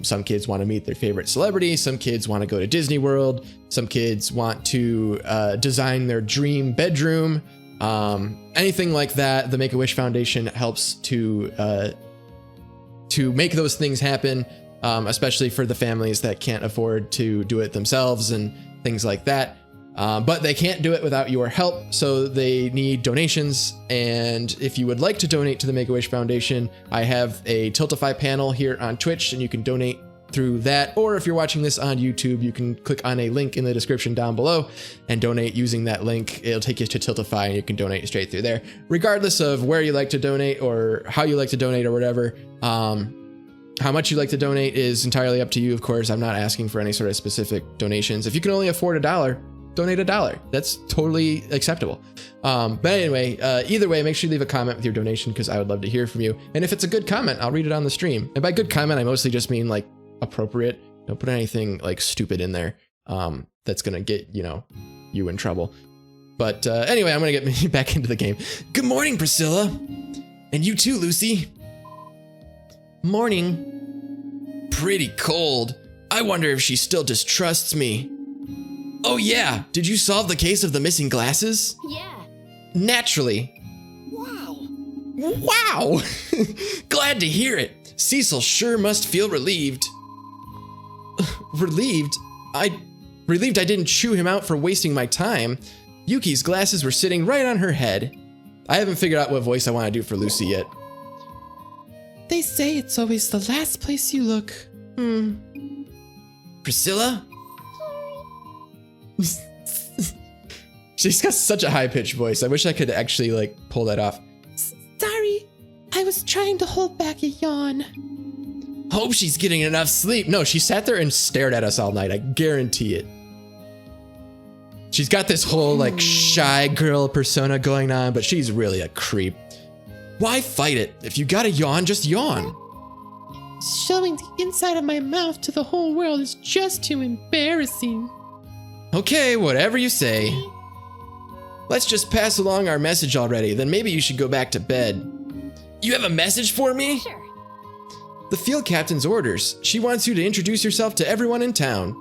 A: Some kids want to meet their favorite celebrity. Some kids want to go to Disney World. Some kids want to design their dream bedroom. Anything like that, the Make-A-Wish Foundation helps to make those things happen, especially for the families that can't afford to do it themselves and things like that. But they can't do it without your help, so they need donations. And if you would like to donate to the Make-A-Wish Foundation, I have a Tiltify panel here on Twitch, and you can donate through that. Or if you're watching this on YouTube, you can click on a link in the description down below and donate using that link. It'll take you to Tiltify, and you can donate straight through there. Regardless of where you like to donate or how you like to donate or whatever, how much you like to donate is entirely up to you, of course. I'm not asking for any sort of specific donations. If you can only afford $1, donate $1. That's totally acceptable. But anyway, either way, make sure you leave a comment with your donation because I would love to hear from you. And if it's a good comment, I'll read it on the stream. And by good comment, I mostly just mean like appropriate. Don't put anything like stupid in there that's going to get, you know, you in trouble. But anyway, I'm going to get back into the game. Good morning, Priscilla. And you too, Lucy. Morning. Pretty cold. I wonder if she still distrusts me. Oh yeah, did you solve the case of the missing glasses?
D: Yeah.
A: Naturally.
E: Wow.
A: Wow! Glad to hear it. Cecil sure must feel relieved. Relieved I didn't chew him out for wasting my time. Yuki's glasses were sitting right on her head. I haven't figured out what voice I want to do for Lucy yet.
F: They say it's always the last place you look.
A: Priscilla? She's got such a high-pitched voice. I wish I could actually like pull that off.
F: Sorry, I was trying to hold back a yawn.
A: Hope she's getting enough sleep. No, she sat there and stared at us all night. I guarantee it. She's got this whole like shy girl persona going on, but she's really a creep. Why fight it? If you gotta yawn, just yawn.
F: Showing the inside of my mouth to the whole world is just too embarrassing.
A: Okay, whatever you say. Let's just pass along our message already, then maybe you should go back to bed. You have a message for me?
D: Sure.
A: The field captain's orders. She wants you to introduce yourself to everyone in town.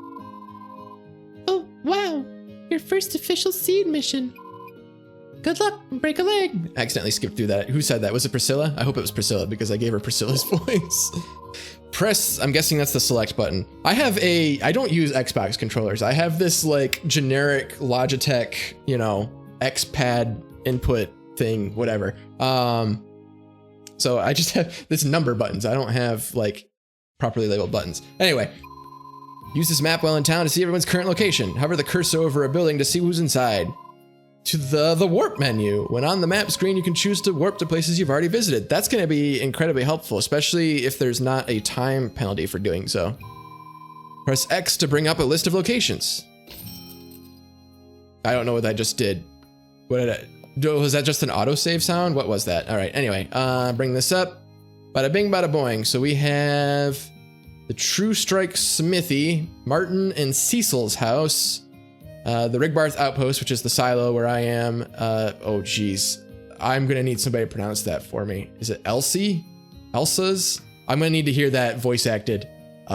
F: Oh, wow. Your first official seed mission. Good luck and break a leg.
A: Accidentally skipped through that. Who said that? Was it Priscilla? I hope it was Priscilla because I gave her Priscilla's voice. Press, I'm guessing that's the select button. I don't use Xbox controllers. I have this like generic Logitech, you know, X-Pad input thing, whatever. So I just have this number buttons. I don't have like properly labeled buttons. Anyway, use this map while in town to see everyone's current location. Hover the cursor over a building to see who's inside. To the warp menu. When on the map screen, you can choose to warp to places you've already visited. That's going to be incredibly helpful, especially if there's not a time penalty for doing so. Press X to bring up a list of locations. I don't know what I just did. What did I do? Was that just an autosave sound? What was that? All right, anyway, bring this up. Bada bing, bada boing. So we have the True Strike Smithy, Martin and Cecil's house, the Rigbarth Outpost, which is the silo where I am. Oh, geez. I'm going to need somebody to pronounce that for me. Is it Elsie? Elsa's? I'm going to need to hear that voice acted.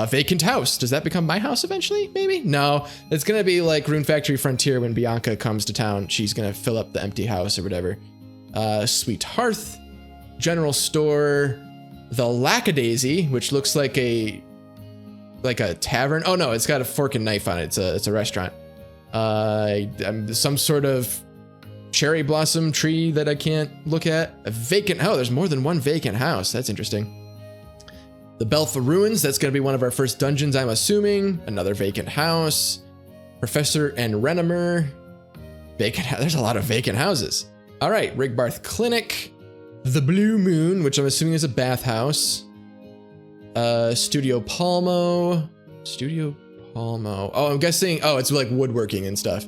A: Vacant house. Does that become my house eventually? Maybe? No. It's going to be like Rune Factory Frontier when Bianca comes to town. She's going to fill up the empty house or whatever. Sweet Hearth. General Store. The Lackadaisy, which looks like a tavern. Oh, no. It's got a fork and knife on it. It's a restaurant. Some sort of cherry blossom tree that I can't look at. A vacant, oh, there's more than one vacant house. That's interesting. The Belfa Ruins, that's going to be one of our first dungeons, I'm assuming. Another vacant house. Professor and Renimer. Vacant, there's a lot of vacant houses. All right, Rigbarth Clinic. The Blue Moon, which I'm assuming is a bathhouse. Studio Palmo. Oh, I'm guessing, oh, it's like woodworking and stuff.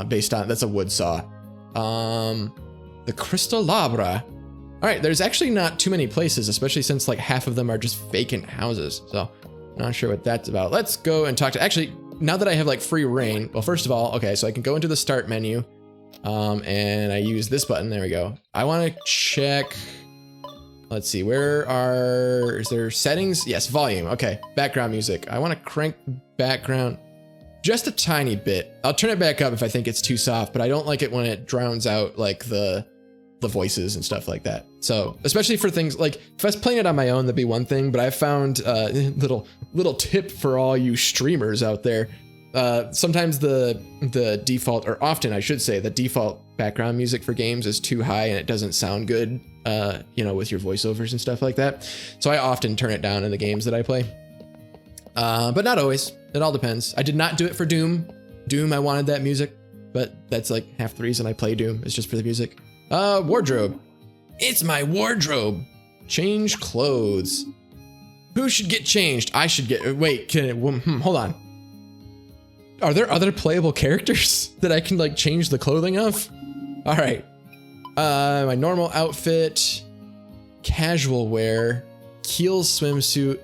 A: Based on, that's a wood saw. The Crystal Labra. All right, there's actually not too many places, especially since like half of them are just vacant houses. So not sure what that's about. Let's go and talk to, actually, now that I have like free reign, well, first of all, okay, so I can go into the start menu, and I use this button, there we go. I wanna check, let's see, is there settings? Yes, volume, okay, background music. I wanna crank background just a tiny bit. I'll turn it back up if I think it's too soft, but I don't like it when it drowns out like the voices and stuff like that. So especially for things like if I was playing it on my own, that'd be one thing, but I found a little tip for all you streamers out there. Sometimes the default, or often I should say, the default background music for games is too high and it doesn't sound good, you know, with your voiceovers and stuff like that. So I often turn it down in the games that I play. But not always. It all depends. I did not do it for Doom. Doom, I wanted that music, but that's like half the reason I play Doom, is just for the music. Wardrobe. It's my wardrobe. Change clothes. Who should get changed? I should get, wait, hold on. Are there other playable characters that I can like change the clothing of? All right. My normal outfit, casual wear, Keel's swimsuit,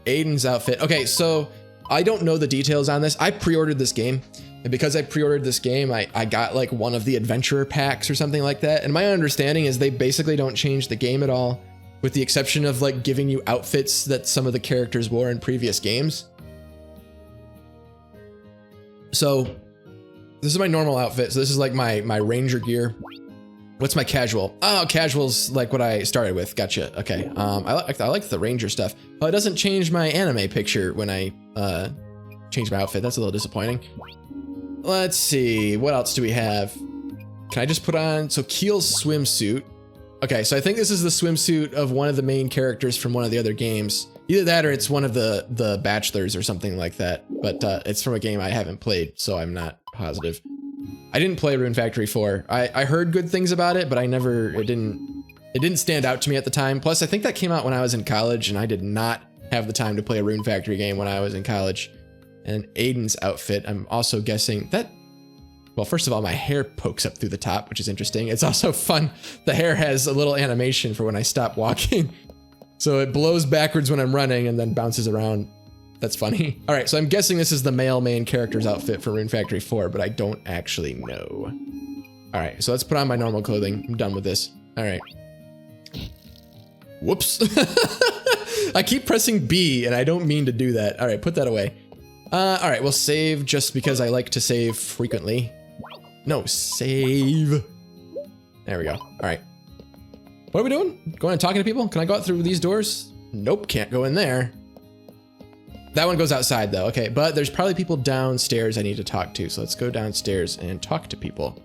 A: Aiden's outfit. Okay, so I don't know the details on this. I pre-ordered this game. And because I pre-ordered this game, I got like one of the adventurer packs or something like that. And my understanding is they basically don't change the game at all, with the exception of like giving you outfits that some of the characters wore in previous games. So this is my normal outfit. So this is like my ranger gear. What's my casual? Oh, casual's like what I started with. Gotcha. Okay. I like the ranger stuff. Oh, it doesn't change my anime picture when I change my outfit. That's a little disappointing. Let's see, what else do we have? Can I just put on, so Keel's swimsuit. Okay, so I think this is the swimsuit of one of the main characters from one of the other games. Either that or it's one of the bachelors or something like that. But it's from a game I haven't played, so I'm not positive. I didn't play Rune Factory 4. I heard good things about it, but it didn't stand out to me at the time. Plus, I think that came out when I was in college, and I did not have the time to play a Rune Factory game when I was in college. And Aiden's outfit, I'm also guessing that, well, first of all, my hair pokes up through the top, which is interesting. It's also fun. The hair has a little animation for when I stop walking. So it blows backwards when I'm running and then bounces around. That's funny. All right, so I'm guessing this is the male main character's outfit for Rune Factory 4, but I don't actually know. All right, so let's put on my normal clothing. I'm done with this. All right. Whoops. I keep pressing B and I don't mean to do that. All right, put that away. All right, we'll save just because I like to save frequently. No, save. There we go. All right. What are we doing? Going and talking to people? Can I go out through these doors? Nope, can't go in there. That one goes outside though. Okay, but there's probably people downstairs I need to talk to. So let's go downstairs and talk to people.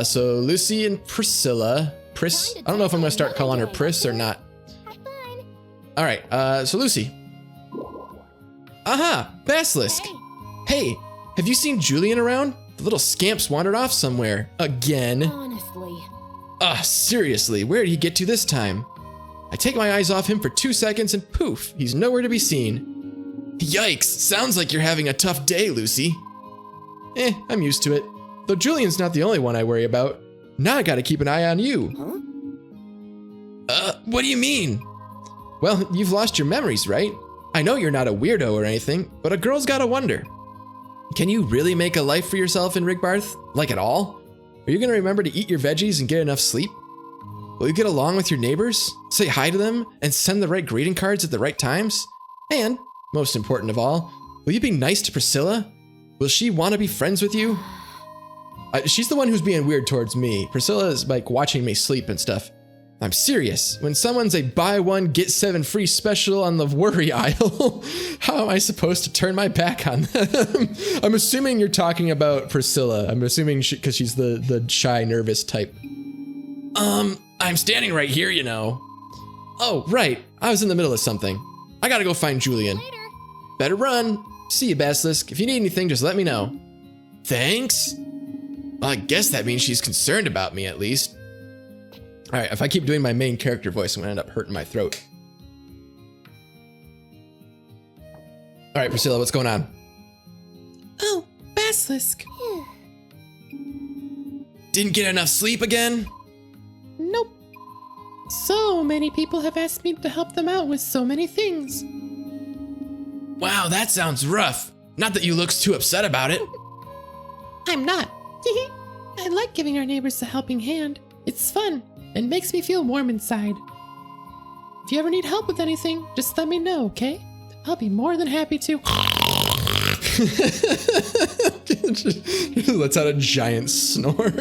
A: So Lucy and Priscilla. Pris, I don't know if I'm gonna start calling her Pris or not.
C: Have fun.
A: All right, so Lucy. Aha, Basilisk.
D: Hey,
A: Hey, have you seen Julian around? The little scamp's wandered off somewhere. Again.
D: honestly.
A: Seriously, where did he get to this time? I take my eyes off him for 2 seconds and poof, he's nowhere to be seen. Yikes, sounds like you're having a tough day, Lucy. I'm used to it. Though Julian's not the only one I worry about. Now I gotta keep an eye on you. What do you mean? Well, you've lost your memories, right? I know you're not a weirdo or anything, but a girl's gotta wonder. Can you really make a life for yourself in Rigbarth? Like at all? Are you gonna remember to eat your veggies and get enough sleep? Will you get along with your neighbors? Say hi to them and send the right greeting cards at the right times? And, most important of all, will you be nice to Priscilla? Will she want to be friends with you? She's the one who's being weird towards me. Priscilla is like watching me sleep and stuff. I'm serious. When someone's a buy one, get 7 free special on the worry aisle, how am I supposed to turn my back on them? I'm assuming you're talking about Priscilla. I'm assuming because she's the shy, nervous type. I'm standing right here, you know. Oh, right. I was in the middle of something. I gotta go find Julian.
C: Later.
A: Better run. See you, Basilisk. If you need anything, just let me know. Thanks. Well, I guess that means she's concerned about me, at least. All right, if I keep doing my main character voice, I'm gonna end up hurting my throat. All right, Priscilla, what's going on?
F: Oh, Basilisk.
A: Didn't get enough sleep again?
F: Nope. So many people have asked me to help them out with so many things.
A: Wow, that sounds rough. Not that you look too upset about it.
F: I'm not. I like giving our neighbors a helping hand. It's fun and makes me feel warm inside. If you ever need help with anything, just let me know, okay? I'll be more than happy to.
A: Lets out a giant snore.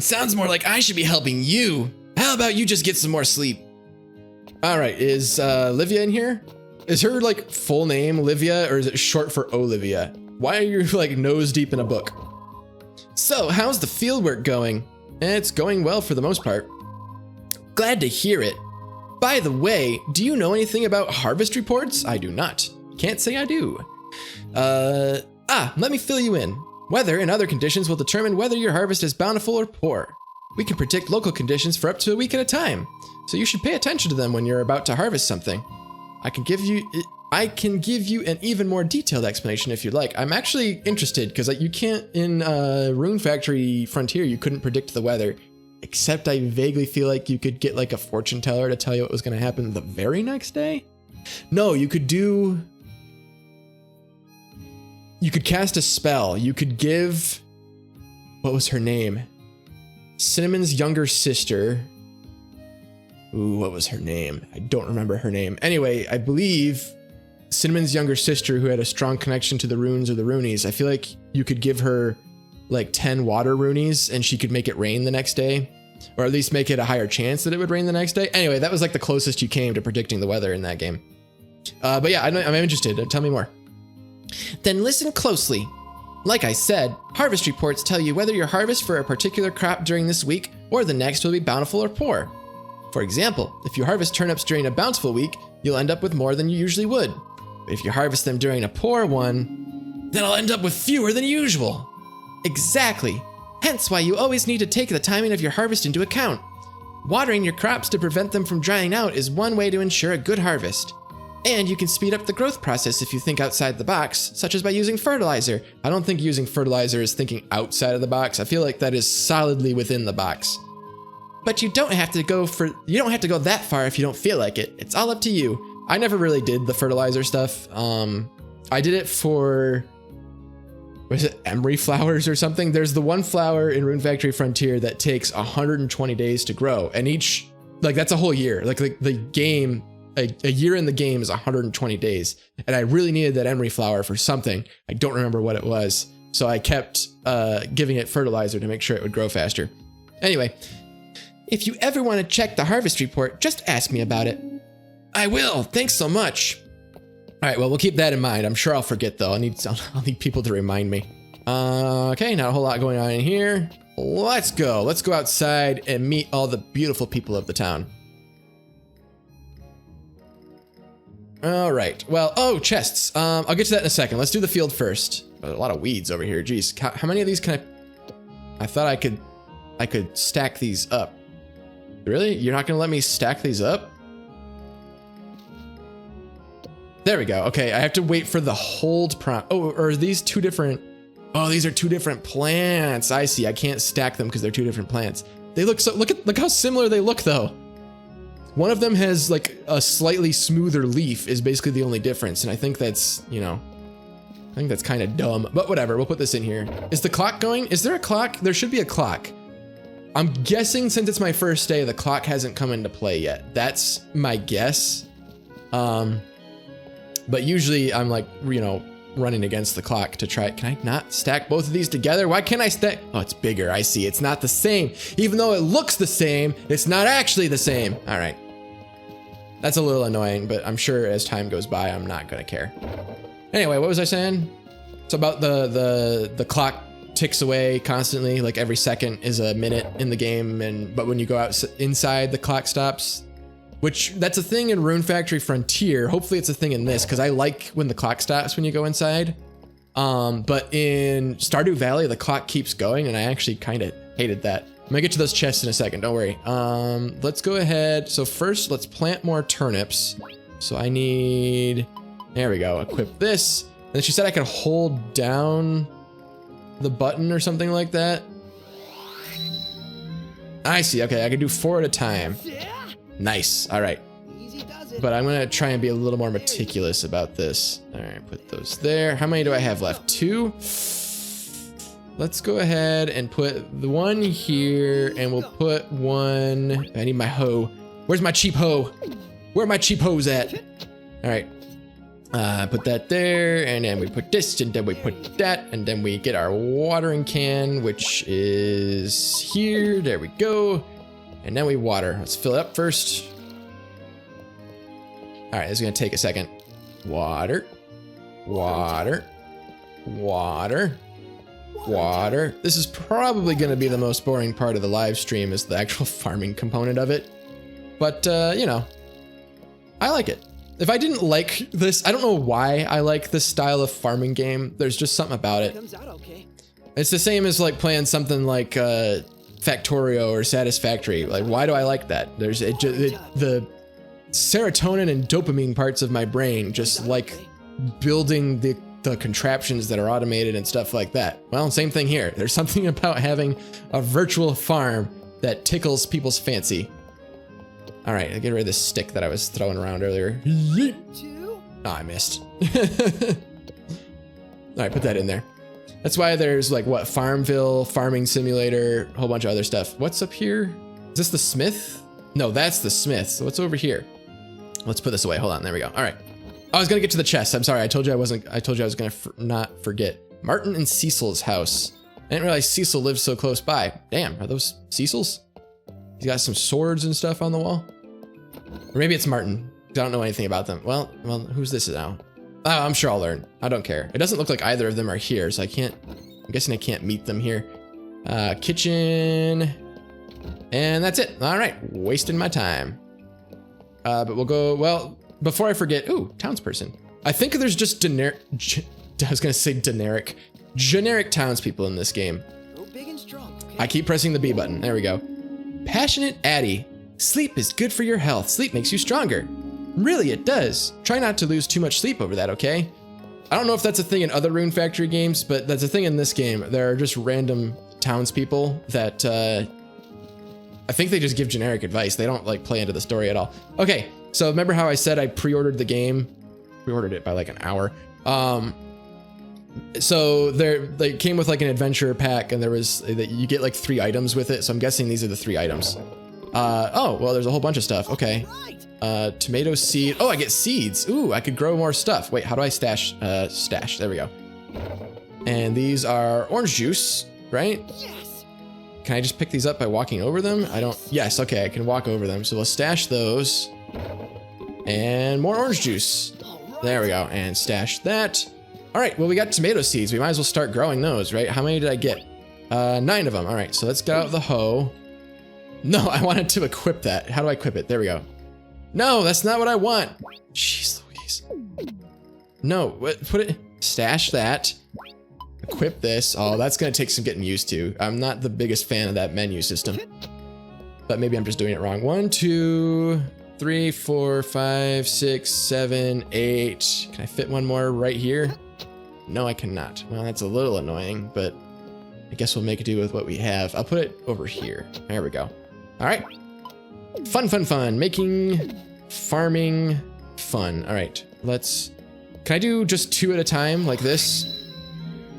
A: Sounds more like I should be helping you. How about you just get some more sleep? All right, is Livia in here? Is her like full name Livia or is it short for Olivia? Why are you like nose deep in a book? So, how's the fieldwork going? It's going well for the most part. Glad to hear it. By the way, do you know anything about harvest reports? I do not. Can't say I do. Let me fill you in. Weather and other conditions will determine whether your harvest is bountiful or poor. We can predict local conditions for up to a week at a time, so you should pay attention to them when you're about to harvest something. I can give you an even more detailed explanation if you'd like. I'm actually interested because you can't in Rune Factory Frontier, you couldn't predict the weather. Except I vaguely feel like you could get like a fortune teller to tell you what was going to happen the very next day. No, you could cast a spell. You could give, what was her name? Cinnamon's younger sister. Ooh, what was her name? I don't remember her name. Anyway, I believe Cinnamon's younger sister who had a strong connection to the runes or the runies. I feel like you could give her like 10 water runies and she could make it rain the next day, or at least make it a higher chance that it would rain the next day. Anyway, that was like the closest you came to predicting the weather in that game. But yeah, I'm interested. Tell me more. Then listen closely. Like I said, harvest reports tell you whether your harvest for a particular crop during this week or the next will be bountiful or poor. For example, if you harvest turnips during a bountiful week, you'll end up with more than you usually would. But if you harvest them during a poor one, then I'll end up with fewer than usual. Exactly. Hence why you always need to take the timing of your harvest into account. Watering your crops to prevent them from drying out is one way to ensure a good harvest. And you can speed up the growth process if you think outside the box, such as by using fertilizer. I don't think using fertilizer is thinking outside of the box. I feel like that is solidly within the box. But you don't have to go that far if you don't feel like it. It's all up to you. I never really did the fertilizer stuff. I did it for, was it emery flowers or something? There's the one flower in Rune Factory Frontier that takes 120 days to grow, and that's a whole year. Like the game, a year in the game is 120 days, and I really needed that emery flower for something. I don't remember what it was. So I kept giving it fertilizer to make sure it would grow faster. Anyway, if you ever want to check the harvest report, just ask me about it. I will. Thanks so much. All right, well, we'll keep that in mind. I'm sure I'll forget, though. I'll need people to remind me. Okay, not a whole lot going on in here. Let's go. Let's go outside and meet all the beautiful people of the town. All right. Well, oh, chests. I'll get to that in a second. Let's do the field first. A lot of weeds over here. Jeez, how many of these can I thought I could stack these up. Really? You're not gonna let me stack these up? There we go. Okay, I have to wait for the hold prompt. Oh, or are these two different? Oh, these are two different plants. I see. I can't stack them because they're two different plants. They look so. Look how similar they look, though. One of them has like a slightly smoother leaf. Is basically the only difference, and I think that's, you know, I think that's kind of dumb. But whatever. We'll put this in here. Is the clock going? Is there a clock? There should be a clock. I'm guessing since it's my first day, the clock hasn't come into play yet. That's my guess. But usually I'm like, you know, running against the clock to try. Can I not stack both of these together? Why can't I stack? Oh, it's bigger. I see. It's not the same. Even though it looks the same, it's not actually the same. All right. That's a little annoying, but I'm sure as time goes by, I'm not going to care. Anyway, what was I saying? It's about the clock ticks away constantly, like every second is a minute in the game, but when you go out inside, the clock stops. Which, that's a thing in Rune Factory Frontier. Hopefully it's a thing in this, because I like when the clock stops when you go inside. But in Stardew Valley, the clock keeps going, and I actually kind of hated that. I'm gonna get to those chests in a second, don't worry. Let's go ahead. So first, let's plant more turnips. So I need, there we go, equip this. And then she said I could hold down the button or something like that. I see, okay, I can do 4 at a time. Nice, all right.
E: Easy does it.
A: But I'm gonna try and be a little more meticulous about this. All right, put those there. How many do I have left? 2? Let's go ahead and put the one here, and we'll put one, I need my hoe. Where's my cheap hoe? Where are my cheap hoes at? All right, put that there, and then we put this, and then we put that, and then we get our watering can, which is here, there we go. And then we water. Let's fill it up first. All right, this is gonna take a second. Water, water, water, water. This is probably gonna be the most boring part of the live stream, is the actual farming component of it. But, you know, I like it. If I didn't like this, I don't know why I like this style of farming game. There's just something about it.
E: Comes out okay.
A: It's the same as like playing something like Factorio or Satisfactory. Like, why do I like that? There's the serotonin and dopamine parts of my brain just like building the contraptions that are automated and stuff like that. Well, same thing here. There's something about having a virtual farm that tickles people's fancy. All right, I'll get rid of this stick that I was throwing around earlier. Yeet.
E: 2.
A: Oh, I missed. All right, put that in there. That's why there's like, what, Farmville, Farming Simulator, a whole bunch of other stuff. What's up here? Is this the smith? No, that's the smith. So what's over here? Let's put this away. Hold on, there we go. All right. I was gonna get to the chest. I'm sorry, I told you I was gonna not forget. Martin and Cecil's house. I didn't realize Cecil lived so close by. Damn, are those Cecil's? He's got some swords and stuff on the wall. Or maybe it's Martin. I don't know anything about them. Well, who's this now? Oh, I'm sure I'll learn. I don't care. It doesn't look like either of them are here, so I'm guessing I can't meet them here. Kitchen. And that's it. All right, wasting my time. But we'll go, well, before I forget, ooh, townsperson. I think there's just generic townspeople in this game.
E: Go big and strong, okay?
A: I keep pressing the B button. There we go. Passionate Addie. Sleep is good for your health. Sleep makes you stronger. Really, it does. Try not to lose too much sleep over that, okay? I don't know if that's a thing in other Rune Factory games, but that's a thing in this game. There are just random townspeople that, I think they just give generic advice. They don't like play into the story at all. Okay, so remember how I said I pre-ordered the game? Pre-ordered it by like an hour. So they came with like an adventure pack, and you get like 3 items with it. So I'm guessing these are the 3 items. Oh, well, there's a whole bunch of stuff. Okay. Tomato seed. Oh, I get seeds. Ooh, I could grow more stuff. Wait, how do I stash? Stash. There we go. And these are orange juice, right?
E: Yes!
A: Can I just pick these up by walking over them? I don't, yes, okay, I can walk over them. So we'll stash those. And more orange juice. There we go, and stash that. All right, well, we got tomato seeds. We might as well start growing those, right? How many did I get? 9 of them. All right, so let's get out the hoe. No, I wanted to equip that. How do I equip it? There we go. No, that's not what I want. Jeez Louise. No, put it, stash that. Equip this. Oh, that's gonna take some getting used to. I'm not the biggest fan of that menu system. But maybe I'm just doing it wrong. 1, 2, 3, 4, 5, 6, 7, 8. Can I fit one more right here? No, I cannot. Well, that's a little annoying, but I guess we'll make do with what we have. I'll put it over here. There we go. All right. Fun, fun, fun. Making farming fun. All right, can I do just 2 at a time like this?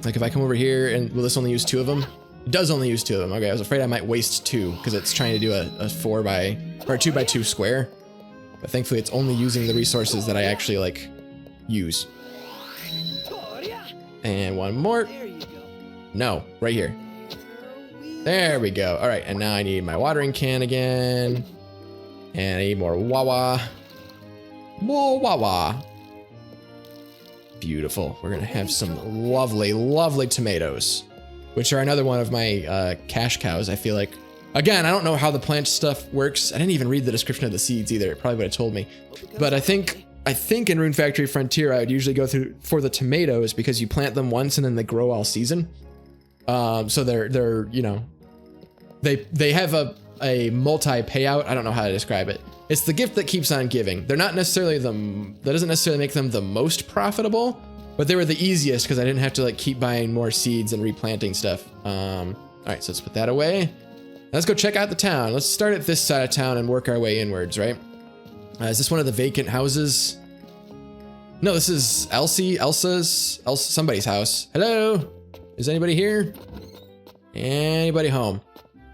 A: Like if I come over here and will this only use 2 of them? It does only use 2 of them. Okay, I was afraid I might waste 2 because it's trying to do a 2 by 2 square. But thankfully it's only using the resources that I actually like use. And one more.
E: There you go.
A: No, right here. There we go. All right, and now I need my watering can again. And I need more wawa. More wawa. Beautiful. We're gonna have some lovely, lovely tomatoes, which are another one of my cash cows, I feel like. Again, I don't know how the plant stuff works. I didn't even read the description of the seeds either. It probably would have told me. But I think in Rune Factory Frontier, I would usually go through for the tomatoes because you plant them once and then they grow all season. So they're you know, they have a multi payout. I don't know how to describe it. It's the gift that keeps on giving. They're not necessarily that doesn't necessarily make them the most profitable, but they were the easiest because I didn't have to like keep buying more seeds and replanting stuff. All right, so let's put that away. Let's go check out the town. Let's start at this side of town and work our way inwards, right? Is this one of the vacant houses? No, this is Elsa's, somebody's house. Hello? Is anybody here? Anybody home?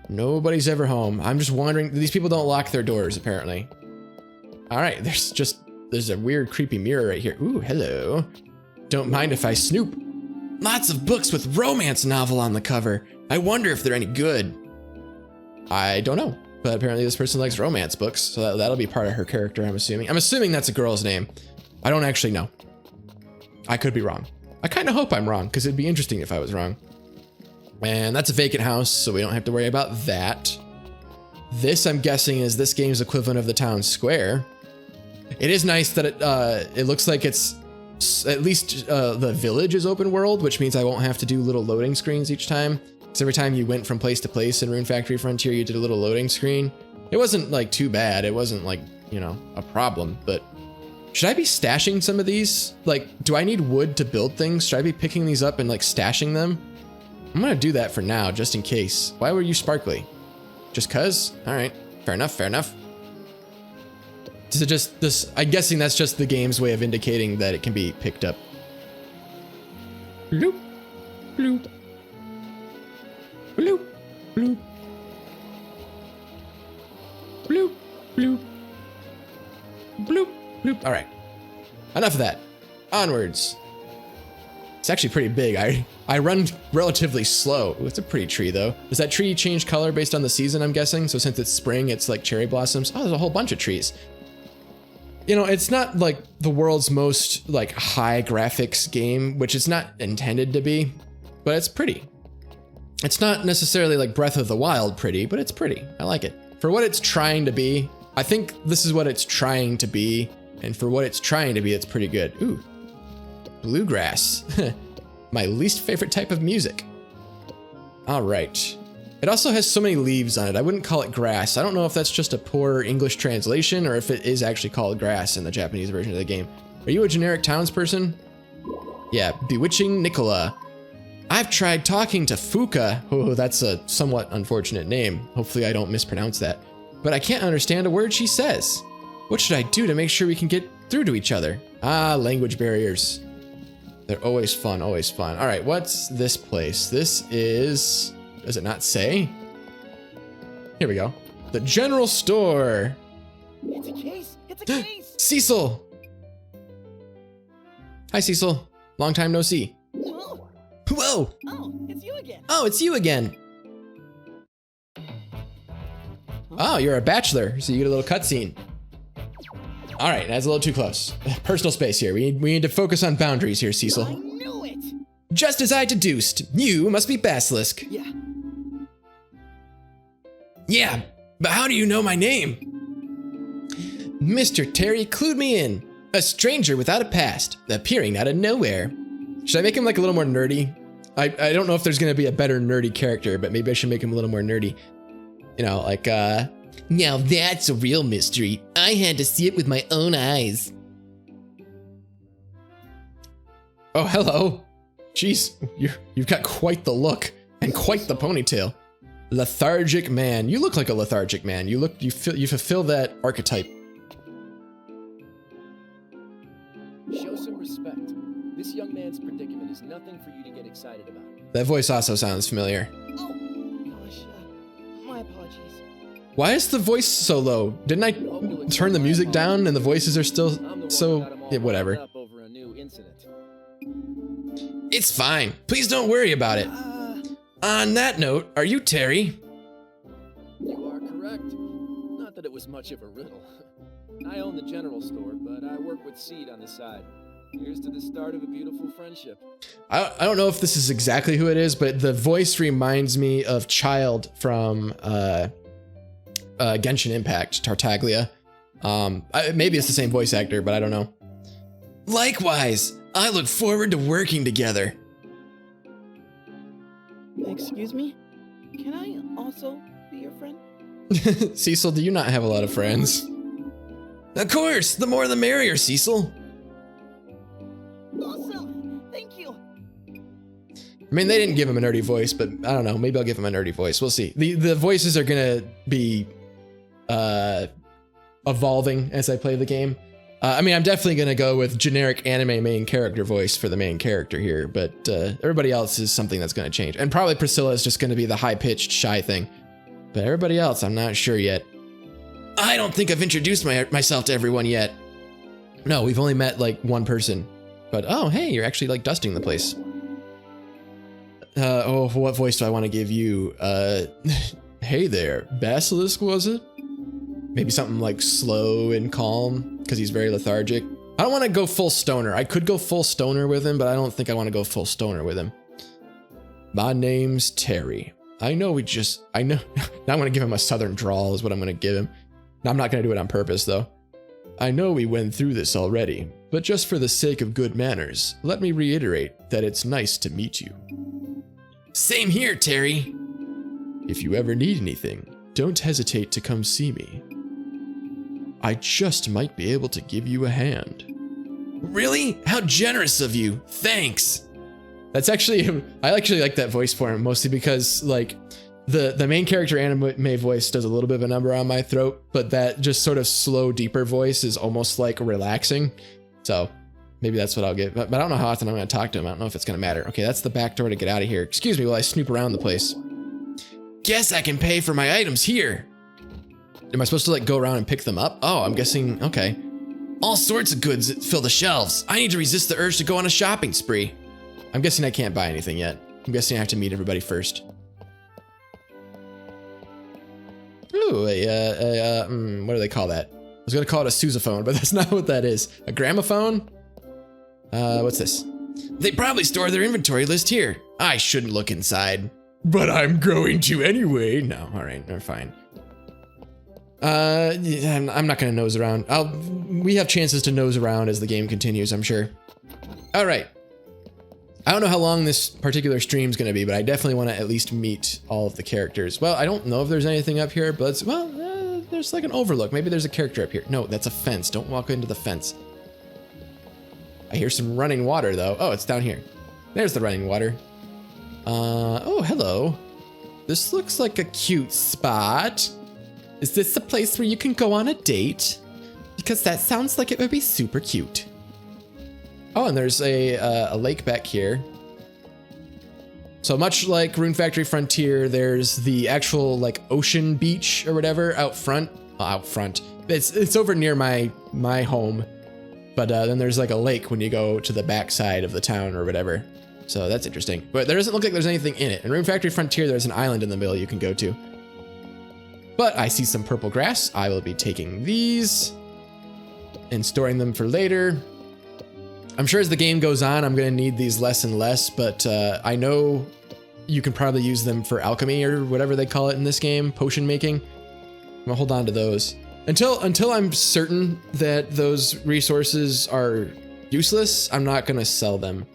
A: Nobody's ever home. I'm just wondering, these people don't lock their doors, apparently. All right, there's a weird, creepy mirror right here. Ooh, hello. Don't mind if I snoop. Lots of books with romance novel on the cover. I wonder if they're any good. I don't know, but apparently this person likes romance books, so that'll be part of her character, I'm assuming. I'm assuming that's a girl's name. I don't actually know. I could be wrong. I kind of hope I'm wrong, because it'd be interesting if I was wrong. And that's a vacant house, so we don't have to worry about that. This, I'm guessing, is this game's equivalent of the town square. It is nice that it looks like it's at least the village is open world, which means I won't have to do little loading screens each time. So every time you went from place to place in Rune Factory Frontier, you did a little loading screen. It wasn't like too bad. It wasn't like, you know, a problem, but should I be stashing some of these? Like, do I need wood to build things? Should I be picking these up and like stashing them? I'm gonna do that for now, just in case. Why were you sparkly? Just cuz? All right, fair enough, fair enough. Is it just this? I'm guessing that's just the game's way of indicating that it can be picked up. Bloop, bloop. Bloop, bloop. Bloop, bloop. Bloop, bloop. All right, enough of that. Onwards. It's actually pretty big. I run relatively slow. Ooh, it's a pretty tree though. Does that tree change color based on the season, I'm guessing? So since it's spring, it's like cherry blossoms. Oh, there's a whole bunch of trees. You know, it's not like the world's most like high graphics game, which it's not intended to be, but it's pretty. It's not necessarily like Breath of the Wild pretty, but it's pretty. I like it. For what it's trying to be, I think this is what it's trying to be, and for what it's trying to be, it's pretty good. Ooh, bluegrass. My least favorite type of music. All right. It also has so many leaves on it. I wouldn't call it grass. I don't know if that's just a poor English translation or if it is actually called grass in the Japanese version of the game. Are you a generic townsperson? Yeah, Bewitching Nicola. I've tried talking to Fuka. Oh, that's a somewhat unfortunate name. Hopefully I don't mispronounce that. But I can't understand a word she says. What should I do to make sure we can get through to each other? Ah, language barriers. They're always fun, always fun. All right, what's this place? This is, does it not say? Here we go. The general store.
E: It's a case! It's a case!
A: Cecil. Hi, Cecil. Long time no see.
E: Oh,
F: Whoa!
E: Oh, it's you again.
F: Oh, it's you again. Oh, you're a bachelor, so you get a little cutscene. All right, that's a little too close. Personal space here. We need to focus on boundaries here,
E: I
F: Cecil.
E: knew it.
F: Just as I deduced, you must be Basilisk.
E: Yeah.
F: Yeah, but how do you know my name? Mr. Terry clued me in. A stranger without a past, appearing out of nowhere. Should I make him like a little more nerdy? I don't know if there's gonna be a better nerdy character, but maybe I should make him a little more nerdy. You know, like, now that's a real mystery. I had to see it with my own eyes. Oh, hello. Jeez, you've got quite the look and quite the ponytail. Lethargic man. You look like a lethargic man. You fulfill that archetype.
G: Show some respect. This young man's predicament is nothing for you to get excited about.
F: That voice also sounds familiar.
E: Oh, gosh. My apologies.
F: Why is the voice so low? Didn't I turn the music down and the voices are still
G: I'm the one who got 'em
F: so...
G: all
F: Yeah, whatever.
G: riled up over a new incident.
F: It's fine. Please don't worry about it. On that note, are you Terry?
G: You are correct. Not that it was much of a riddle. I own the general store, but I work with Seed on the side. Here's to the start of a beautiful friendship.
F: I don't know if this is exactly who it is, but the voice reminds me of Child from Genshin Impact, Tartaglia. Maybe it's the same voice actor, but I don't know. Likewise, I look forward to working together.
E: Excuse me? Can I also be your friend?
F: Cecil, do you not have a lot of friends? Of course, the more the merrier, Cecil.
E: Awesome! Thank you!
F: I mean, they didn't give him a nerdy voice, but I don't know. Maybe I'll give him a nerdy voice. We'll see. The voices are gonna be evolving as I play the game. I mean, I'm definitely gonna go with generic anime main character voice for the main character here, but everybody else is something that's gonna change. And probably Priscilla is just gonna be the high-pitched, shy thing. But everybody else, I'm not sure yet. I don't think I've introduced myself to everyone yet. No, we've only met like one person. But oh, hey, you're actually like dusting the place. Oh, what voice do I want to give you? Hey there, Basilisk, was it? Maybe something like slow and calm, because he's very lethargic. I don't want to go full stoner. I could go full stoner with him, but I don't think I want to go full stoner with him. My name's Terry. I know. Now I'm going to give him a southern drawl is what I'm going to give him. Now, I'm not going to do it on purpose, though. I know we went through this already, but just for the sake of good manners, let me reiterate that it's nice to meet you. Same here, Terry. If you ever need anything, don't hesitate to come see me. I just might be able to give you a hand. Really? How generous of you. Thanks. That's actually, I actually like that voice for him, mostly because like the main character anime voice does a little bit of a number on my throat, but that just sort of slow, deeper voice is almost like relaxing. So maybe that's what I'll get. But I don't know how often I'm going to talk to him. I don't know if it's going to matter. Okay, that's the back door to get out of here. Excuse me while I snoop around the place. Guess I can pay for my items here. Am I supposed to like go around and pick them up? Oh, I'm guessing, okay. All sorts of goods that fill the shelves. I need to resist the urge to go on a shopping spree. I'm guessing I can't buy anything yet. I'm guessing I have to meet everybody first. Ooh, what do they call that? I was gonna call it a sousaphone, but that's not what that is. A gramophone? What's this? They probably store their inventory list here. I shouldn't look inside. But I'm going to anyway. No, alright, no, fine. I'm not gonna nose around. We have chances to nose around as the game continues, I'm sure. Alright. I don't know how long this particular stream's gonna be, but I definitely want to at least meet all of the characters. Well, I don't know if there's anything up here, but there's like an overlook. Maybe there's a character up here. No, that's a fence. Don't walk into the fence. I hear some running water, though. Oh, it's down here. There's the running water. Oh, hello. This looks like a cute spot. Is this the place where you can go on a date? Because that sounds like it would be super cute. Oh, and there's a lake back here. So much like Rune Factory Frontier, there's the actual like ocean beach or whatever out front. Out front. It's over near my home. But then there's like a lake when you go to the back side of the town or whatever.
A: So that's interesting. But there doesn't look like there's anything in it. In Rune Factory Frontier, there's an island in the middle you can go to. But I see some purple grass. I will be taking these and storing them for later. I'm sure as the game goes on, I'm going to need these less and less, but I know you can probably use them for alchemy or whatever they call it in this game, potion making. I'm gonna hold on to those. Until I'm certain that those resources are useless, I'm not gonna sell them.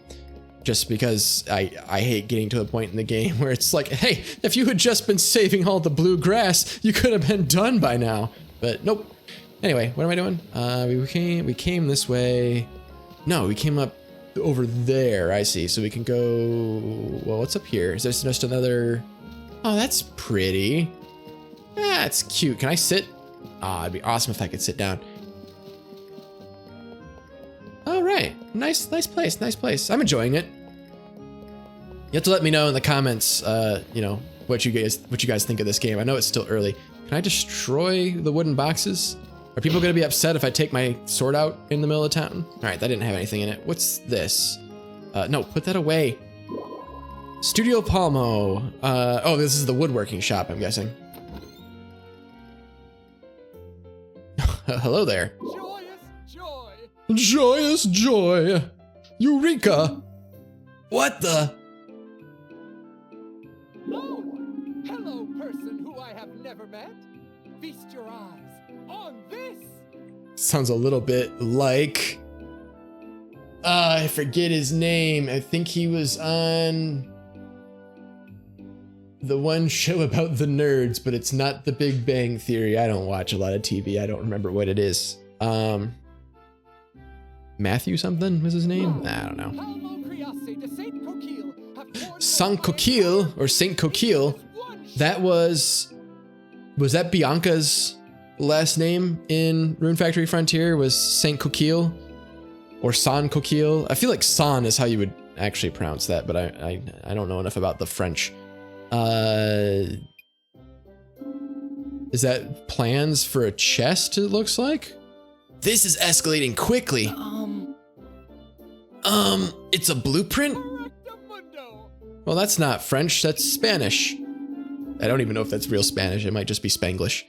A: Just because I hate getting to a point in the game where it's like, hey, if you had just been saving all the blue grass, you could have been done by now. But nope. Anyway, what am I doing? We came this way. No, we came up over there, I see. So we can go, well, what's up here? Is there just another, oh, that's pretty. That's cute. Can I sit? Ah, it'd be awesome if I could sit down. All right, nice place, nice place. I'm enjoying it. You have to let me know in the comments, you know, what you guys think of this game. I know it's still early. Can I destroy the wooden boxes? Are people gonna be upset if I take my sword out in the middle of town? All right, that didn't have anything in it. What's this? No, put that away. Studio Palmo. Oh, this is the woodworking shop, I'm guessing. Hello there.
B: Joyous joy!
A: Joyous joy. Eureka. What the?
B: Oh! Hello, person who I have never met. Feast your eyes on this!
A: Sounds a little bit like... I forget his name. I think he was on... the one show about the nerds, but it's not The Big Bang Theory. I don't watch a lot of TV. I don't remember what it is. Matthew something was his name? I don't know. Saint Coquille, or Saint Coquille, that was that Bianca's last name in Rune Factory Frontier? Was Saint Coquille? Or San Coquille? I feel like San is how you would actually pronounce that, but I don't know enough about the French. Is that plans for a chest, it looks like? This is escalating quickly. It's a blueprint? Well, that's not French, that's Spanish. I don't even know if that's real Spanish, it might just be Spanglish.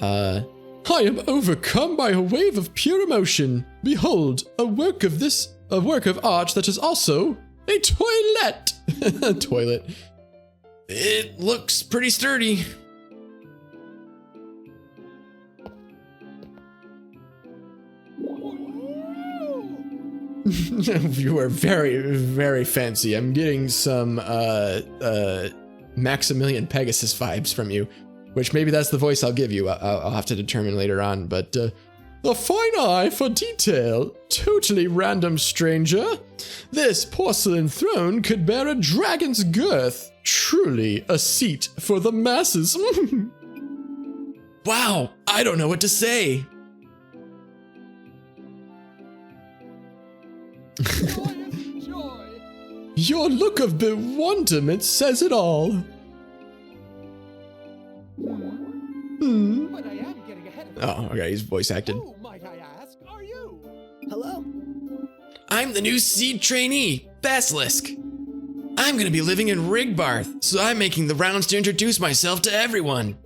A: I am overcome by a wave of pure emotion. Behold, a work of art that is also a toilet. A toilet. It looks pretty sturdy. You are very, very fancy. I'm getting some Maximilian Pegasus vibes from you, which maybe that's the voice I'll give you. I'll have to determine later on, but a fine eye for detail. Totally random, stranger. This porcelain throne could bear a dragon's girth. Truly a seat for the masses. Wow, I don't know what to say. Your look of bewilderment says it all.
B: But I am getting ahead of
A: Oh, okay, he's voice acted.
B: Who, might I ask, are you?
E: Hello?
A: I'm the new seed trainee, Basilisk. I'm gonna be living in Rigbarth, so I'm making the rounds to introduce myself to everyone.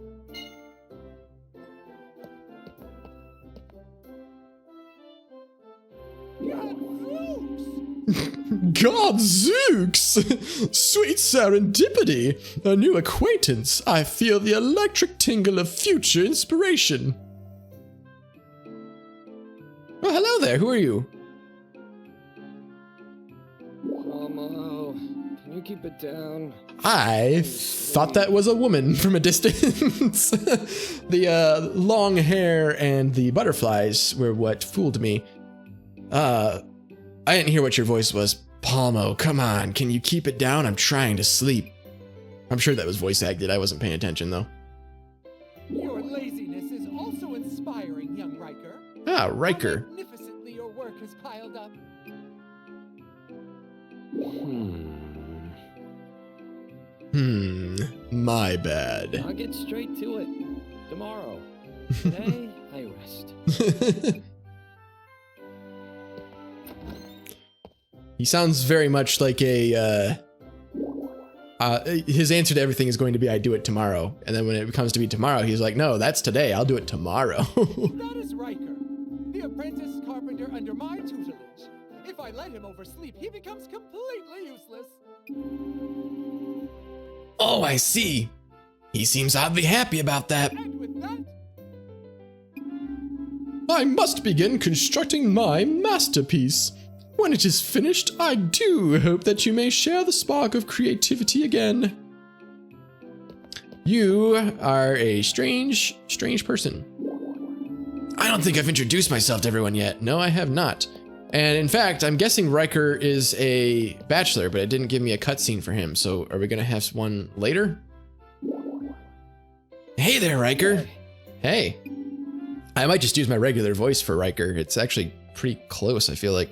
A: Godzooks! Sweet serendipity! A new acquaintance. I feel the electric tingle of future inspiration. Oh, hello there. Who are you?
G: Palmo, can you keep it down?
A: I thought that was a woman from a distance. The long hair and the butterflies were what fooled me. I didn't hear what your voice was. Palmo, come on, can you keep it down? I'm trying to sleep. I'm sure that was voice acted. I wasn't paying attention though.
B: Your laziness is also inspiring, young Riker.
A: Ah,
B: How
A: Riker.
B: magnificently your work has piled up.
A: My bad.
G: I'll get straight to it. Tomorrow. Today, I rest.
A: He sounds very much like a, his answer to everything is going to be, I do it tomorrow. And then when it comes to be tomorrow, he's like, no, that's today. I'll do it tomorrow.
B: That is Riker, the apprentice carpenter under my tutelage. If I let him oversleep, he becomes completely useless.
A: Oh, I see. He seems oddly happy about that.
B: And with that,
A: I must begin constructing my masterpiece. When it is finished, I do hope that you may share the spark of creativity again. You are a strange person. I don't think I've introduced myself to everyone yet. No, I have not. And in fact, I'm guessing Riker is a bachelor, but it didn't give me a cutscene for him. So are we gonna have one later? Hey there, Riker. Hey. I might just use my regular voice for Riker. It's actually pretty close, I feel like.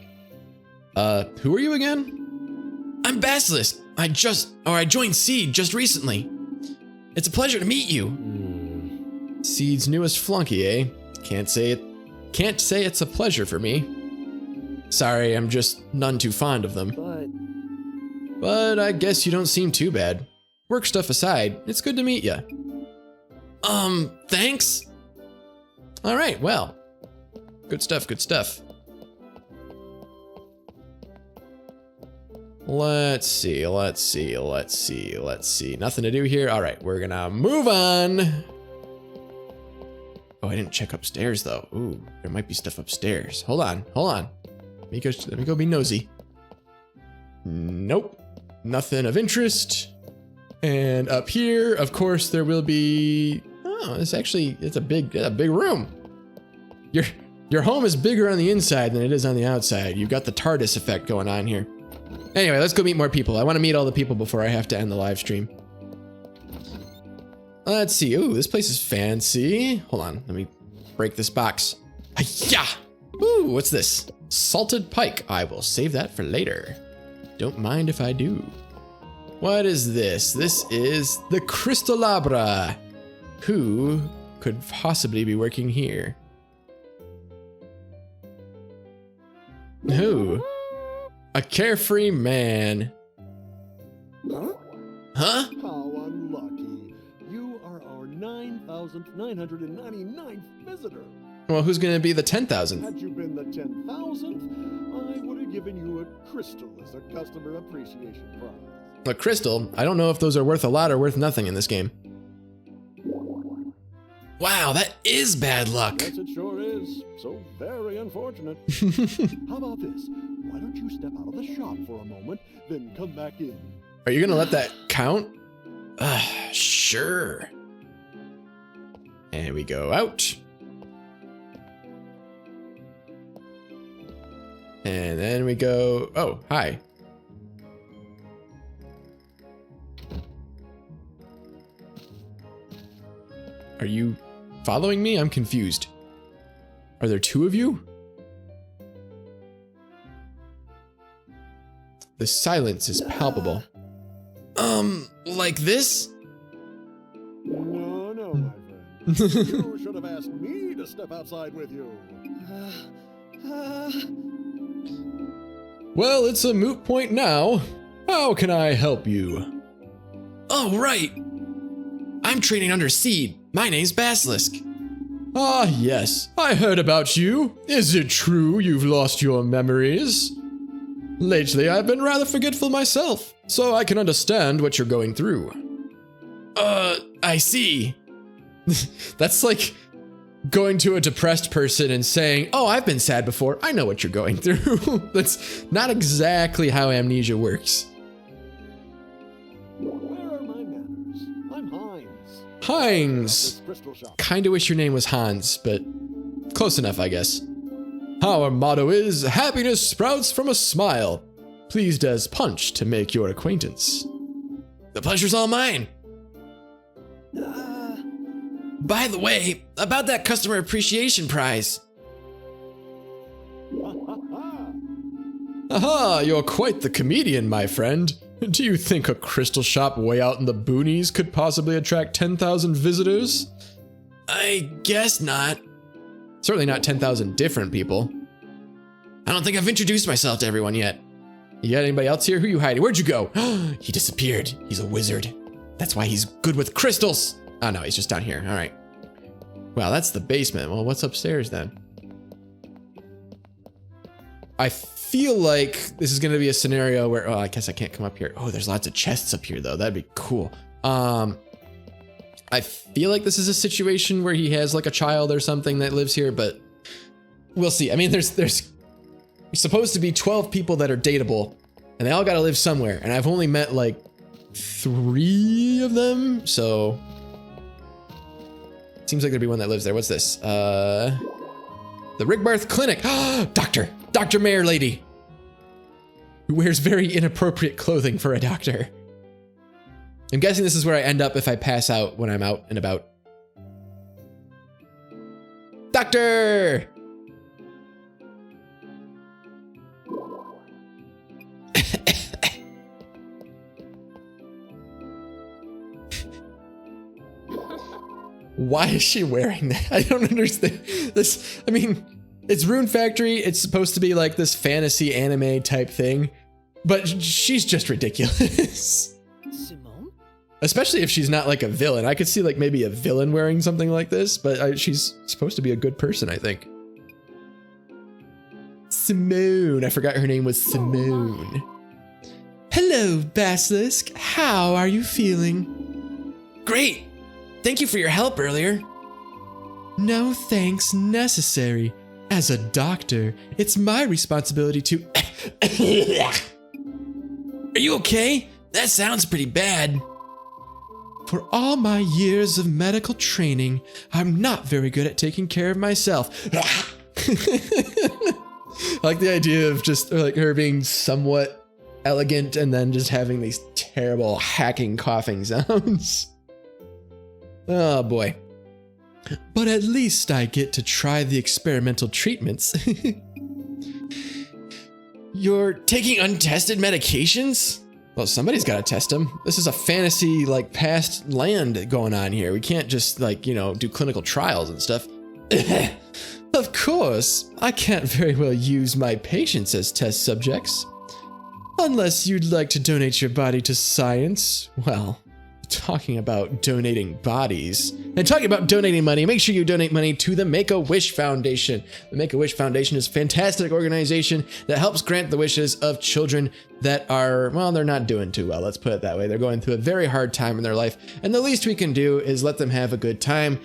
A: Who are you again? I'm Basilisk. I joined Seed just recently. It's a pleasure to meet you. Seed's newest flunky, eh? Can't say it's a pleasure for me. Sorry, I'm just none too fond of them. But I guess you don't seem too bad. Work stuff aside, it's good to meet ya. Thanks. All right, well, good stuff, good stuff. Let's see. Nothing to do here. All right, we're gonna move on. Oh, I didn't check upstairs though. Ooh, there might be stuff upstairs. Hold on. Let me go be nosy. Nope, nothing of interest. And up here, of course, there will be. Oh, it's a big room. Your home is bigger on the inside than it is on the outside. You've got the TARDIS effect going on here. Anyway, let's go meet more people. I want to meet all the people before I have to end the live stream. Let's see. Ooh, this place is fancy. Hold on, let me break this box. Hi-ya! Ooh, what's this? Salted pike. I will save that for later. Don't mind if I do. What is this? This is the Crystallabra. Who could possibly be working here? Who? A carefree man. Huh?
H: How unlucky. You are our 9,999th visitor.
A: Well, who's gonna be the 10,000th?
H: Had you been the 10,000th, I would have given you a crystal as a customer appreciation prize.
A: A crystal? I don't know if those are worth a lot or worth nothing in this game. Wow, that is bad luck.
H: Yes, it sure is. So very unfortunate. How about this? Why don't you step out of the shop for a moment, then come back in?
A: Are you gonna let that count? Sure. And we go out. And then we go, oh, hi. Are you following me? I'm confused. Are there two of you? The silence is palpable. Like this?
H: No, my friend. You should have asked me to step outside with you.
A: Well, it's a moot point now. How can I help you? Oh, right. I'm training under Seed. My name's Basilisk. Ah, yes. I heard about you. Is it true you've lost your memories? Lately, I've been rather forgetful myself, so I can understand what you're going through. I see. That's like going to a depressed person and saying, oh, I've been sad before. I know what you're going through. That's not exactly how amnesia works.
H: Where are my manners? I'm Hines.
A: Hines.
H: Crystal shop.
A: Kinda wish your name was Hans, but close enough, I guess. Our motto is, happiness sprouts from a smile. Pleased as punch to make your acquaintance. The pleasure's all mine. By the way, about that customer appreciation prize. Aha, you're quite the comedian, my friend. Do you think a crystal shop way out in the boonies could possibly attract 10,000 visitors? I guess not. Certainly not 10,000 different people. I don't think I've introduced myself to everyone yet. You got anybody else here? Who you hiding? Where'd you go? He disappeared. He's a wizard. That's why he's good with crystals. Oh no, he's just down here. All right. Wow, that's the basement. Well, what's upstairs then? I feel like this is going to be a scenario where, oh, I guess I can't come up here. Oh, there's lots of chests up here though. That'd be cool. I feel like this is a situation where he has like a child or something that lives here, but we'll see. I mean, there's supposed to be 12 people that are dateable, and they all got to live somewhere. And I've only met like 3 of them, so it seems like there'd be one that lives there. What's this? The Rigbarth Clinic. Dr. Mayor Lady, who wears very inappropriate clothing for a doctor. I'm guessing this is where I end up if I pass out when I'm out and about. Doctor! Why is she wearing that? I don't understand this. I mean, it's Rune Factory. It's supposed to be like this fantasy anime type thing, but she's just ridiculous.
E: Simone?
A: Especially if she's not like a villain. I could see like maybe a villain wearing something like this, but she's supposed to be a good person, I think. Simone. I forgot her name was Simone. Hello, Basilisk. How are you feeling? Great. Thank you for your help earlier. No thanks necessary. As a doctor, it's my responsibility to... Are you okay? That sounds pretty bad. For all my years of medical training, I'm not very good at taking care of myself. I like the idea of just like her being somewhat elegant and then just having these terrible hacking coughing sounds. Oh boy. But at least I get to try the experimental treatments. You're taking untested medications? Well, somebody's got to test them. This is a fantasy, like, past land going on here. We can't just, like, you know, do clinical trials and stuff. Of course, I can't very well use my patients as test subjects. Unless you'd like to donate your body to science. Well, talking about donating bodies and talking about donating money, make sure you donate money to the Make-A-Wish Foundation. The Make-A-Wish Foundation is a fantastic organization that helps grant the wishes of children that are, well, they're not doing too well. Let's put it that way. They're going through a very hard time in their life. And the least we can do is let them have a good time.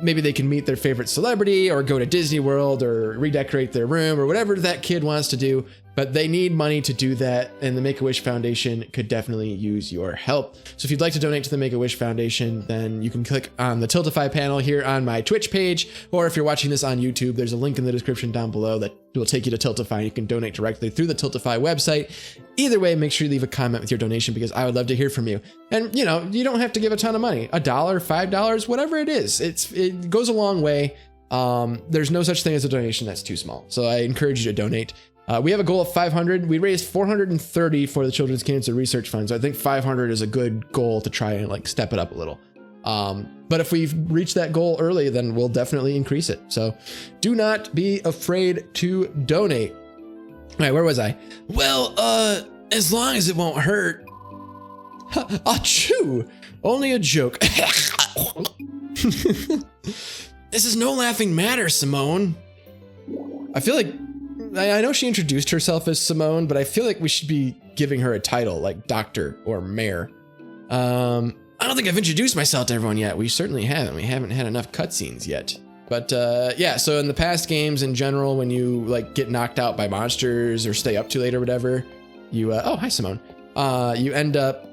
A: Maybe they can meet their favorite celebrity or go to Disney World or redecorate their room or whatever that kid wants to do. But they need money to do that, and the Make-A-Wish Foundation could definitely use your help. So if you'd like to donate to the Make-A-Wish Foundation, then you can click on the Tiltify panel here on my Twitch page, or if you're watching this on YouTube, there's a link in the description down below that will take you to Tiltify. You can donate directly through the Tiltify website. Either way, make sure you leave a comment with your donation because I would love to hear from you. And you know, you don't have to give a ton of money, $1, $5, whatever it is. It goes a long way. There's no such thing as a donation that's too small. So I encourage you to donate. We have a goal of 500. We raised 430 for the Children's Cancer Research Fund. So I think 500 is a good goal to try and like step it up a little. But if we've reached that goal early, then we'll definitely increase it. So do not be afraid to donate. All right, where was I? Well, as long as it won't hurt. Achoo! Only a joke. This is no laughing matter, Simone. I feel like I know she introduced herself as Simone, but I feel like we should be giving her a title like Doctor or Mayor. I don't think I've introduced myself to everyone yet. We certainly haven't. We haven't had enough cutscenes yet. But yeah, so in the past games in general, when you like get knocked out by monsters or stay up too late or whatever, you oh, hi Simone. You end up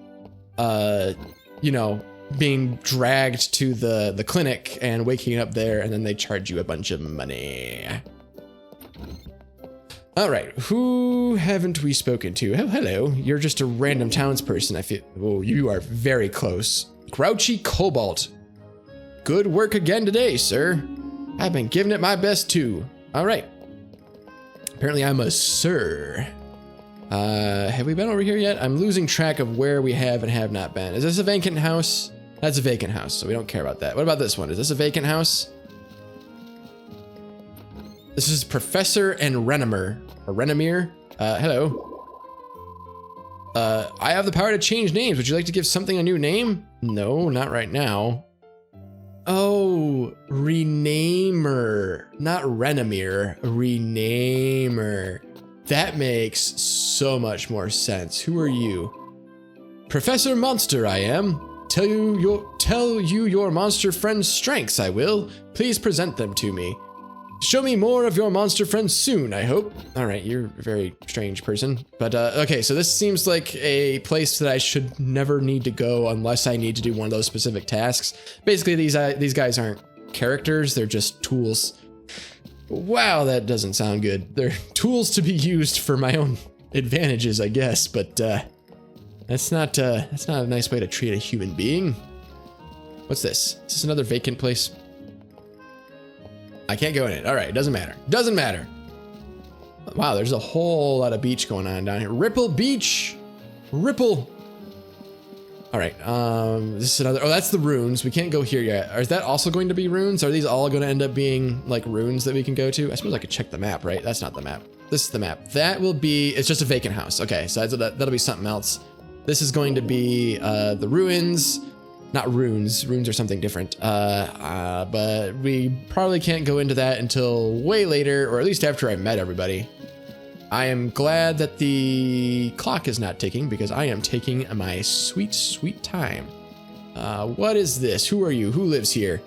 A: you know, being dragged to the clinic and waking up there, and then they charge you a bunch of money. All right, who haven't we spoken to? Oh, hello, you're just a random townsperson. I feel, oh, you are very close. Grouchy Cobalt. Good work again today, sir. I've been giving it my best too. All right. Apparently I'm a sir. Have we been over here yet? I'm losing track of where we have and have not been. Is this a vacant house? That's a vacant house, so we don't care about that. What about this one? Is this a vacant house? This is Professor and Renamir. Or Renamir. Hello. I have the power to change names. Would you like to give something a new name? No, not right now. Oh, renamer, not Renomere, renamer. That makes so much more sense. Who are you? Professor Monster, I am. Tell you your monster friend's strengths, I will. Please present them to me. Show me more of your monster friends soon, I hope. All right, you're a very strange person. But okay, so this seems like a place that I should never need to go unless I need to do one of those specific tasks. Basically, these guys aren't characters, they're just tools. Wow, that doesn't sound good. They're tools to be used for my own advantages, I guess, but that's not a nice way to treat a human being. What's this? Is this another vacant place? I can't go in it. All right, doesn't matter. Doesn't matter. Wow, there's a whole lot of beach going on down here. Ripple Beach. Ripple. All right, this is another, oh, that's the runes. We can't go here yet. Is that also going to be runes? Are these all going to end up being like runes that we can go to? I suppose I could check the map, right? That's not the map. This is the map. That will be, it's just a vacant house. Okay, so that'll be something else. This is going to be the ruins. Not runes. Runes are something different. But we probably can't go into that until way later, or at least after I met everybody. I am glad that the clock is not ticking because I am taking my sweet, sweet time. What is this? Who are you? Who lives here?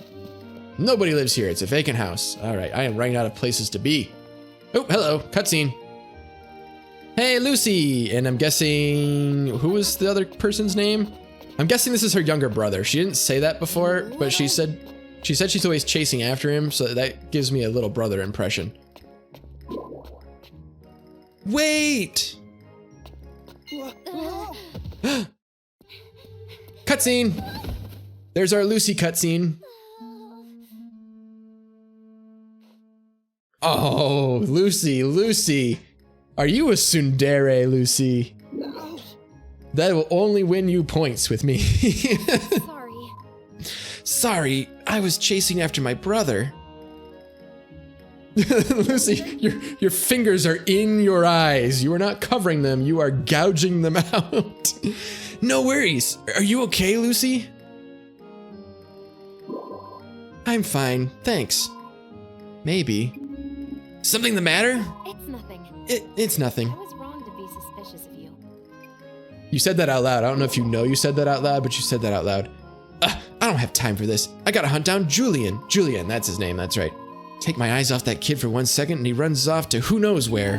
A: Nobody lives here. It's a vacant house. All right, I am running out of places to be. Oh, hello. Cutscene. Hey, Lucy. And I'm guessing, who was the other person's name? I'm guessing this is her younger brother. She didn't say that before, but she said she's always chasing after him, so that gives me a little brother impression. Wait! Cutscene! There's our Lucy cutscene. Oh, Lucy, Lucy. Are you a tsundere, Lucy? That will only win you points with me.
D: Sorry.
F: Sorry, I was chasing after my brother.
A: Lucy, your fingers are in your eyes. You are not covering them, you are gouging them out.
F: No worries. Are you okay, Lucy? I'm fine, thanks. Maybe. Something the matter?
D: It's nothing.
F: It's nothing.
D: I was wrong to be suspicious of you.
A: You said that out loud. I don't know if you know you said that out loud, but you said that out loud.
F: I don't have time for this. I gotta hunt down Julian.
A: Julian, that's his name, that's right.
F: Take my eyes off that kid for 1 second and he runs off to who knows where.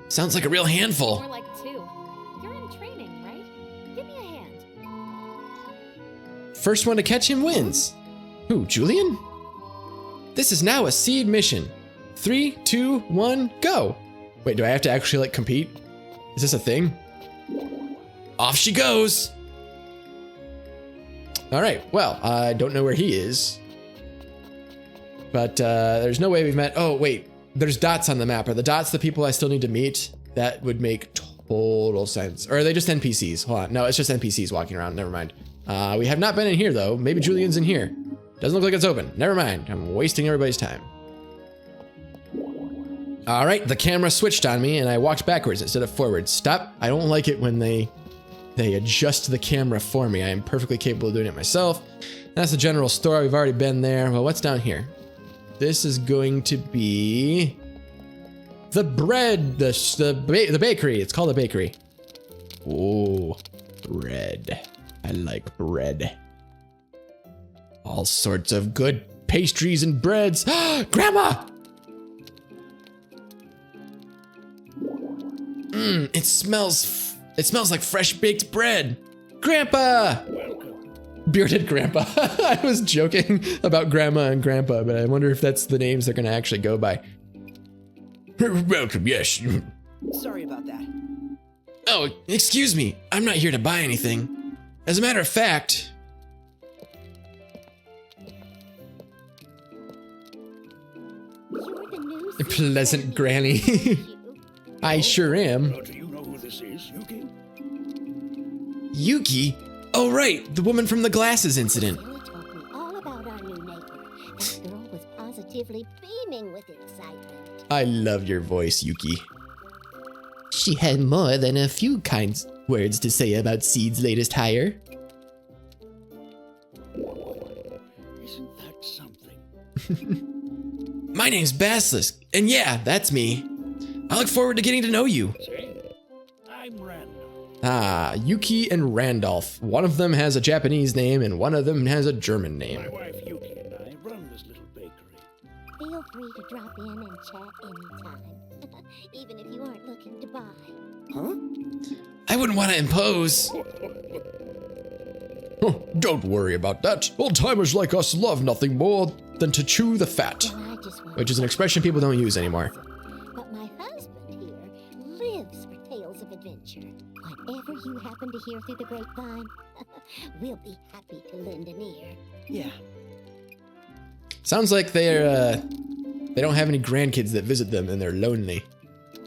F: Sounds like a real handful.
D: More like 2. You're in training, right? Give me a hand.
F: First one to catch him wins. Who, Julian? This is now a seed mission. 3, 2, 1, go.
A: Wait, do I have to actually like compete? Is this a thing?
F: Off she goes.
A: All right, well, I don't know where he is. But there's no way we've met. Oh, wait, there's dots on the map. Are the dots the people I still need to meet? That would make total sense. Or are they just NPCs? Hold on, no, it's just NPCs walking around, never mind. We have not been in here though. Maybe Julian's in here. Doesn't look like it's open. Never mind, I'm wasting everybody's time. All right, the camera switched on me and I walked backwards instead of forward. Stop, I don't like it when they adjust the camera for me. I am perfectly capable of doing it myself. That's the general store, we've already been there. Well, what's down here? This is going to be the bread, the bakery. It's called a bakery. Oh, bread. I like bread. All sorts of good pastries and breads. Grandma!
F: It smells like fresh baked bread.
A: Grandpa! Bearded Grandpa. I was joking about Grandma and Grandpa, but I wonder if that's the names they're gonna actually go by.
F: Welcome, yes.
E: Sorry about that.
F: Oh, excuse me. I'm not here to buy anything. As a matter of fact,
C: You're the new
A: Pleasant Granny. I sure am.
H: Do you know who this is, Yuki?
F: Yuki? Oh, right, the woman from the glasses incident.
C: Billy told me all about our new neighbor. That girl was positively beaming with excitement.
A: I love your voice, Yuki.
F: She had more than a few kind words to say about Seed's latest hire.
H: Isn't that something?
F: My name's Basilisk, and yeah, that's me. I look forward to getting to know you.
H: I'm Randall.
A: Ah, Yuki and Randolph. One of them has a Japanese name and one of them has a German name.
H: My wife Yuki and I run this little bakery.
C: Feel free to drop in and chat anytime. Even if you aren't looking to buy.
E: Huh?
F: I wouldn't want to impose.
A: Oh, don't worry about that. Old-timers like us love nothing more than to chew the fat.
C: Well, I just want
A: Which is an expression people don't use anymore.
C: But my husband here lives for tales of adventure. Whatever you happen to hear through the grapevine, we'll be happy to lend an ear.
E: Yeah.
A: Sounds like they don't have any grandkids that visit them and they're lonely.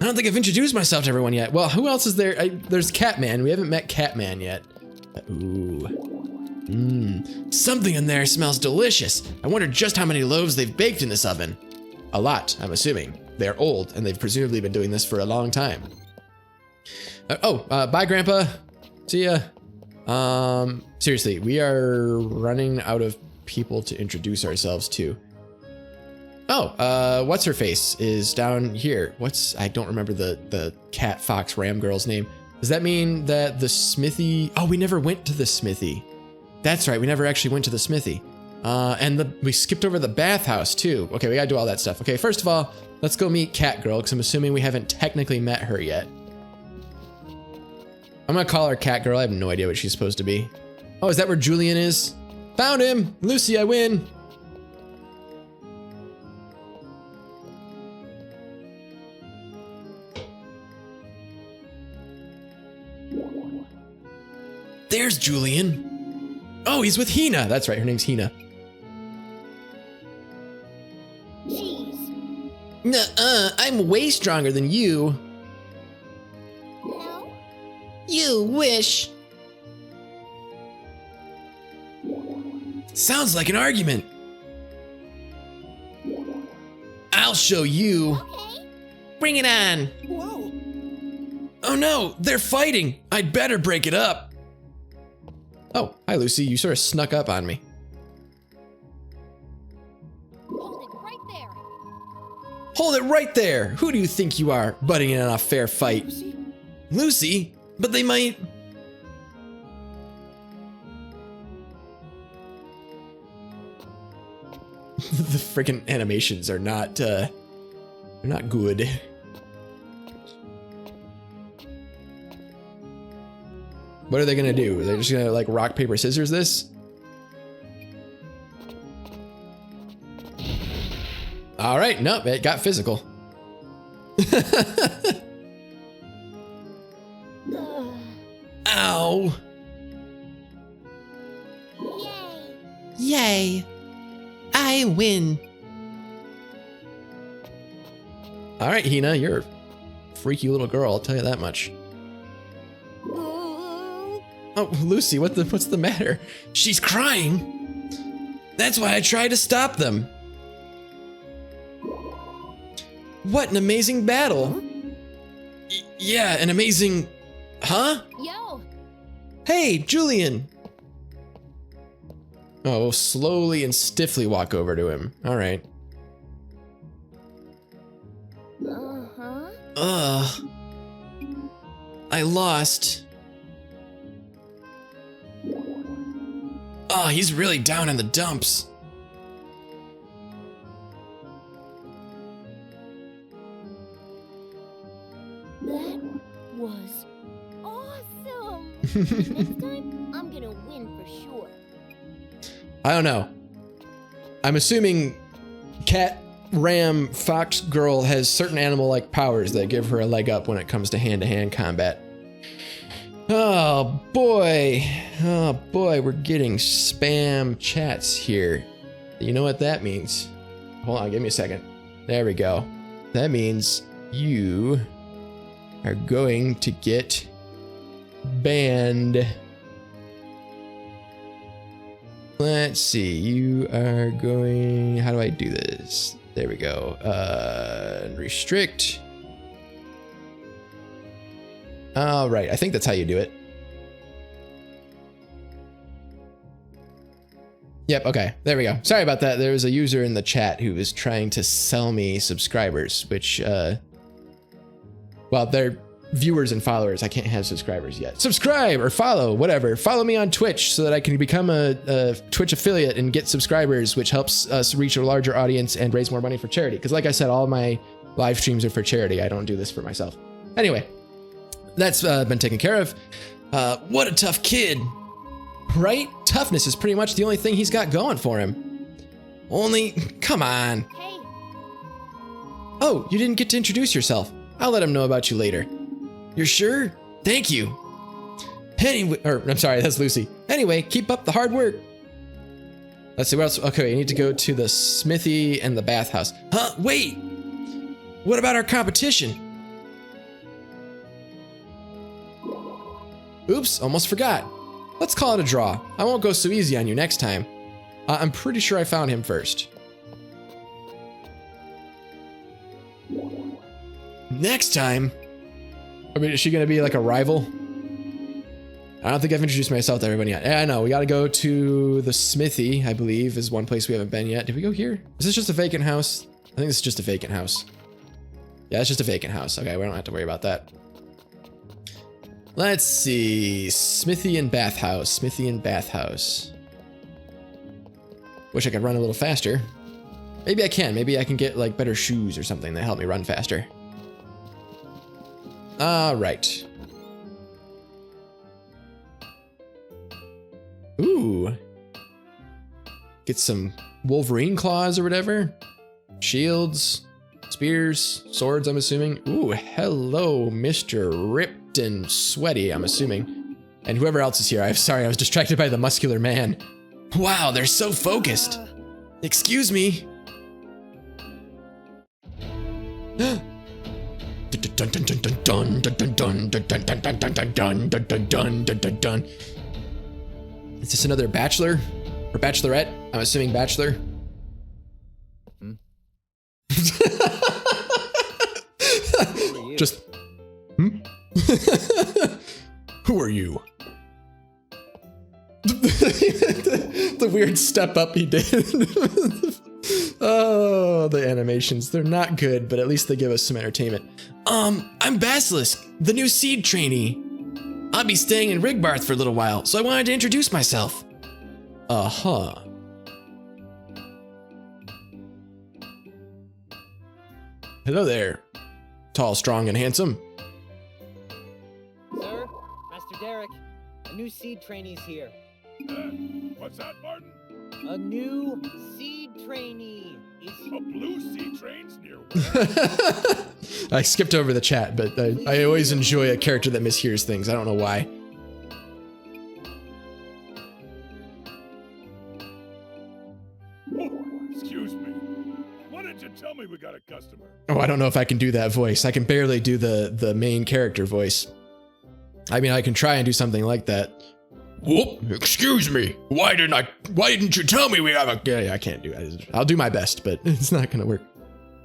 F: I don't think I've introduced myself to everyone yet.
A: Well, who else is there? There's Catman. We haven't met Catman yet. Ooh.
F: Something in there smells delicious. I wonder just how many loaves they've baked in this oven.
A: A lot, I'm assuming. They're old and they've presumably been doing this for a long time. Bye, Grandpa. See ya. Seriously, we are running out of people to introduce ourselves to. Oh, what's her face is down here. I don't remember the cat fox ram girl's name. Does that mean that the smithy? Oh, we never went to the smithy. That's right, we never actually went to the smithy. And we skipped over the bathhouse too. Okay, we gotta do all that stuff. Okay, first of all, let's go meet Cat Girl, because I'm assuming we haven't technically met her yet. I'm gonna call her Cat Girl. I have no idea what she's supposed to be. Oh, is that where Julian is? Found him! Lucy, I win!
F: There's Julian. Oh, he's with Hina.
A: That's right, her name's Hina.
C: Jeez.
F: Nuh-uh, I'm way stronger than you.
C: No?
F: You wish. Sounds like an argument. I'll show you.
C: Okay.
F: Bring it on.
E: Whoa!
F: Oh no, they're fighting. I'd better break it up.
A: Oh, hi Lucy, you sort of snuck up on me.
D: Hold it right there.
A: Hold it right there! Who do you think you are, butting in on a fair fight?
E: Lucy?
F: Lucy, but they might.
A: The freaking animations are not, they're not good. What are they gonna do? They're just gonna like rock, paper, scissors this? All right, nope, it got physical.
F: Ow.
C: Yay.
F: Yay. I win.
A: All right, Hina, you're a freaky little girl, I'll tell you that much. Oh, Lucy, what's the matter?
F: She's crying. That's why I tried to stop them. What an amazing battle. Yeah, an amazing... Huh?
D: Yo,
F: Hey, Julian.
A: Oh, we'll slowly and stiffly walk over to him. All right.
C: Uh-huh.
F: Ugh. I lost. Oh, he's really down in the dumps.
C: That was awesome. Next time, I'm gonna win for sure.
A: I don't know. I'm assuming cat, ram, fox girl has certain animal-like powers that give her a leg up when it comes to hand-to-hand combat. Oh boy, we're getting spam chats here. You know what that means? Hold on, give me a second. There we go. That means you are going to get banned. Let's see, you are going, how do I do this? There we go, restrict. All right, I think that's how you do it. Yep, okay, there we go. Sorry about that. There was a user in the chat who was trying to sell me subscribers, which, well, they're viewers and followers. I can't have subscribers yet. Subscribe or follow, whatever. Follow me on Twitch so that I can become a Twitch affiliate and get subscribers, which helps us reach a larger audience and raise more money for charity. Because like I said, all my live streams are for charity. I don't do this for myself. Anyway, that's been taken care of. What a tough kid. Right? Toughness is pretty much the only thing he's got going for him. Only, come on.
D: Hey,
A: Oh, you didn't get to introduce yourself. I'll let him know about you later. You're sure? Thank you. Anyway, I'm sorry, that's Lucy. Anyway, keep up the hard work. Let's see, what else? Okay, you need to go to the smithy and the bathhouse. Huh? Wait! What about our competition? Oops, almost forgot. Let's call it a draw. I won't go so easy on you next time. I'm pretty sure I found him first. Next time? I mean, is she gonna be like a rival? I don't think I've introduced myself to everybody yet. Yeah, I know, we gotta go to the smithy, I believe, is one place we haven't been yet. Did we go here? Is this just a vacant house? I think this is just a vacant house. Yeah, it's just a vacant house. Okay, we don't have to worry about that. Let's see, smithy and bathhouse, smithy and bathhouse. Wish I could run a little faster. Maybe I can, maybe I can get like better shoes or something that help me run faster. All right. Ooh. Get some Wolverine claws or whatever. Shields, spears, swords, I'm assuming. Ooh, hello, Mr. Ripped and Sweaty, I'm assuming. And whoever else is here. I'm sorry, I was distracted by the muscular man. Wow, they're so focused. Excuse me. Is this another bachelor or bachelorette? I'm assuming bachelor. Just who are you? The weird step up he did. Oh, the animations. They're not good, but at least they give us some entertainment. I'm Basilisk, the new seed trainee. I'll be staying in Rigbarth for a little while, so I wanted to introduce myself. Uh-huh. Hello there. Tall, strong, and handsome.
E: Sir, Master Derek, a new seed trainee's here.
H: What's that, Martin?
E: A new seed trainee.
H: A blue sea train's near where?
A: I skipped over the chat, but I always enjoy a character that mishears things. I don't know why.
H: Oh, excuse me. Why didn't you tell me we got a customer?
A: Oh, I don't know if I can do that voice. I can barely do the main character voice. I mean, I can try and do something like that. Whoop! Excuse me. Why didn't you tell me we have a? Yeah, I can't do it. I'll do my best, but it's not gonna work.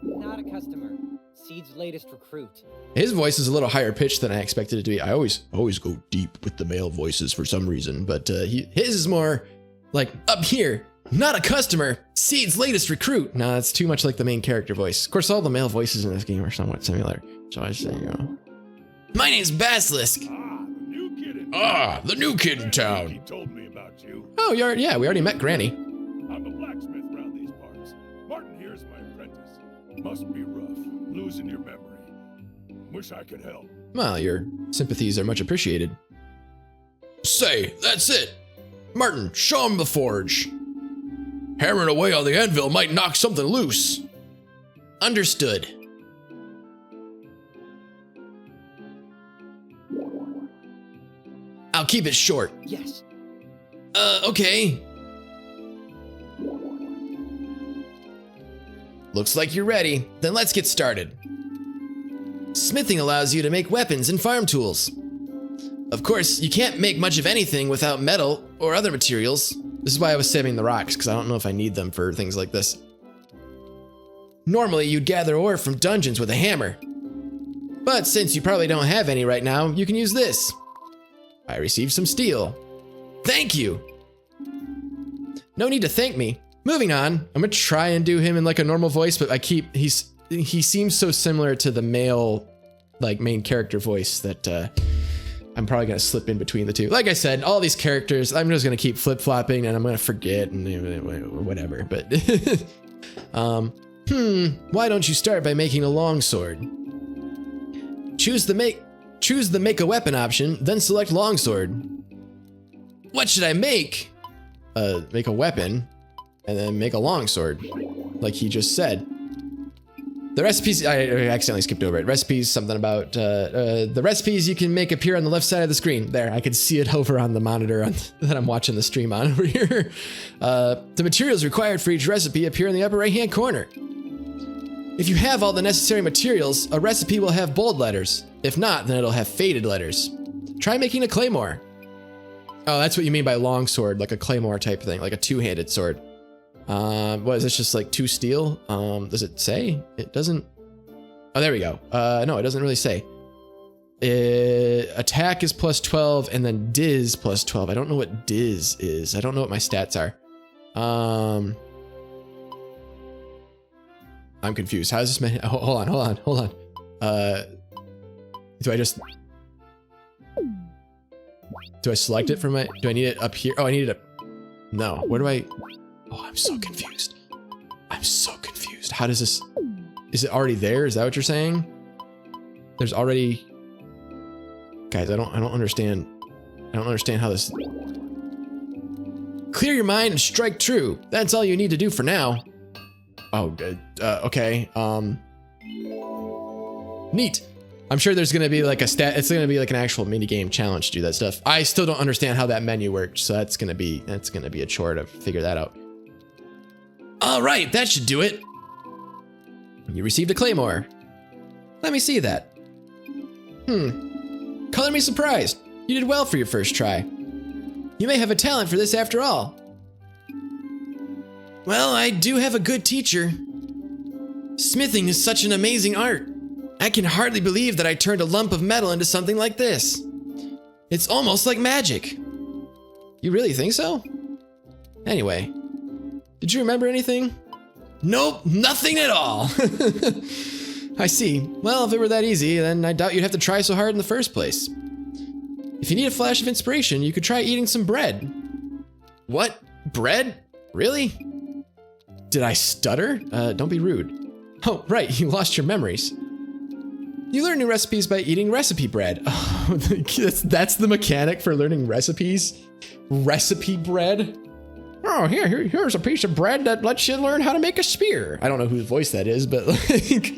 E: Not a customer. Seed's latest recruit.
A: His voice is a little higher pitched than I expected it to be. I always go deep with the male voices for some reason, but his is more like up here. Not a customer. Seed's latest recruit. Nah, it's too much like the main character voice. Of course, all the male voices in this game are somewhat similar. So I say, my name's Basilisk. The new kid in town.
H: He told me about you.
A: Oh, yeah, we already met Granny.
H: I'm a blacksmith around these parts. Martin here's my apprentice. Must be rough, losing your memory. Wish I could help.
A: Well, your sympathies are much appreciated. Say, that's it. Martin, show him the forge. Hammering away on the anvil might knock something loose. Understood. I'll keep it short.
E: Yes.
A: Okay. Looks like you're ready. Then let's get started. Smithing allows you to make weapons and farm tools. Of course, you can't make much of anything without metal or other materials. This is why I was saving the rocks, because I don't know if I need them for things like this. Normally, you'd gather ore from dungeons with a hammer. But since you probably don't have any right now, you can use this. I received some steel. Thank you. No need to thank me. Moving on, I'm gonna try and do him in like a normal voice, but he seems so similar to the male, like main character voice that I'm probably gonna slip in between the two. Like I said, all these characters, I'm just gonna keep flip-flopping and I'm gonna forget and whatever, but why don't you start by making a longsword? Choose the make a weapon option, then select longsword. What should I make? Make a weapon, and then make a longsword, like he just said. The recipes, I accidentally skipped over it. Recipes, something about, the recipes you can make appear on the left side of the screen. There, I can see it over on the monitor that I'm watching the stream on over here. The materials required for each recipe appear in the upper right-hand corner. If you have all the necessary materials, a recipe will have bold letters. If not, then it'll have faded letters. Try making a claymore. Oh, that's what you mean by longsword, like a claymore type thing, like a two-handed sword. What is this, just like 2 steel? Does it say? It doesn't. Oh, there we go. No, it doesn't really say. Attack is plus 12 and then Diz plus 12. I don't know what Diz is. I don't know what my stats are. I'm confused. How is this meant? Hold on. Do I select it from my, do I need it up here? Oh, I need it up. No, where do I? Oh, I'm so confused. How does this, is it already there? Is that what you're saying? There's already, guys, I don't understand. I don't understand how this, clear your mind and strike true. That's all you need to do for now. Oh, okay. Neat. I'm sure there's gonna be like a stat. It's gonna be like an actual mini game challenge to do that stuff. I still don't understand how that menu works, so that's gonna be a chore to figure that out. All right, that should do it. You received a claymore. Let me see that. Color me surprised. You did well for your first try. You may have a talent for this after all. Well, I do have a good teacher. Smithing is such an amazing art. I can hardly believe that I turned a lump of metal into something like this. It's almost like magic. You really think so? Anyway, did you remember anything? Nope, nothing at all. I see. Well, if it were that easy, then I doubt you'd have to try so hard in the first place. If you need a flash of inspiration, you could try eating some bread. What? Bread? Really? Did I stutter? Don't be rude. Oh, right, you lost your memories. You learn new recipes by eating recipe bread. Oh, that's the mechanic for learning recipes? Recipe bread? Oh, here's a piece of bread that lets you learn how to make a spear. I don't know whose voice that is, but like,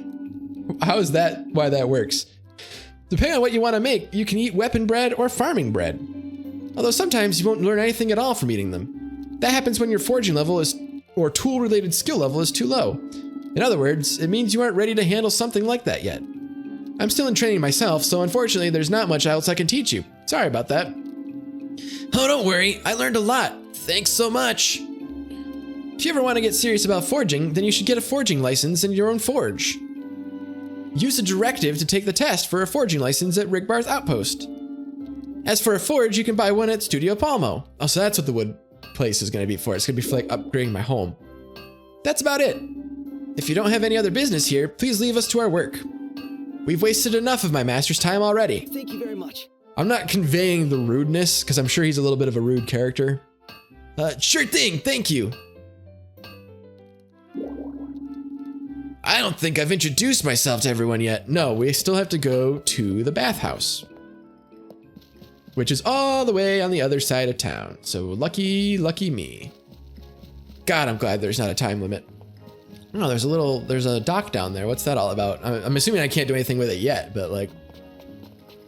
A: how is that, why that works? Depending on what you want to make, you can eat weapon bread or farming bread. Although sometimes you won't learn anything at all from eating them. That happens when your forging level is, or tool-related skill level is too low. In other words, it means you aren't ready to handle something like that yet. I'm still in training myself, so unfortunately there's not much else I can teach you. Sorry about that. Oh, don't worry, I learned a lot. Thanks so much. If you ever want to get serious about forging, then you should get a forging license in your own forge. Use a directive to take the test for a forging license at Rigbar's Outpost. As for a forge, you can buy one at Studio Palmo. Oh, so that's what the wood place is going to be for. It's going to be for like upgrading my home. That's about it. If you don't have any other business here, please leave us to our work. We've wasted enough of my master's time already.
E: Thank you very much.
A: I'm not conveying the rudeness, because I'm sure he's a little bit of a rude character. Sure thing, thank you. I don't think I've introduced myself to everyone yet. No, we still have to go to the bathhouse, which is all the way on the other side of town. So lucky me. God, I'm glad there's not a time limit. No, there's a dock down there. What's that all about? I'm assuming I can't do anything with it yet, but like,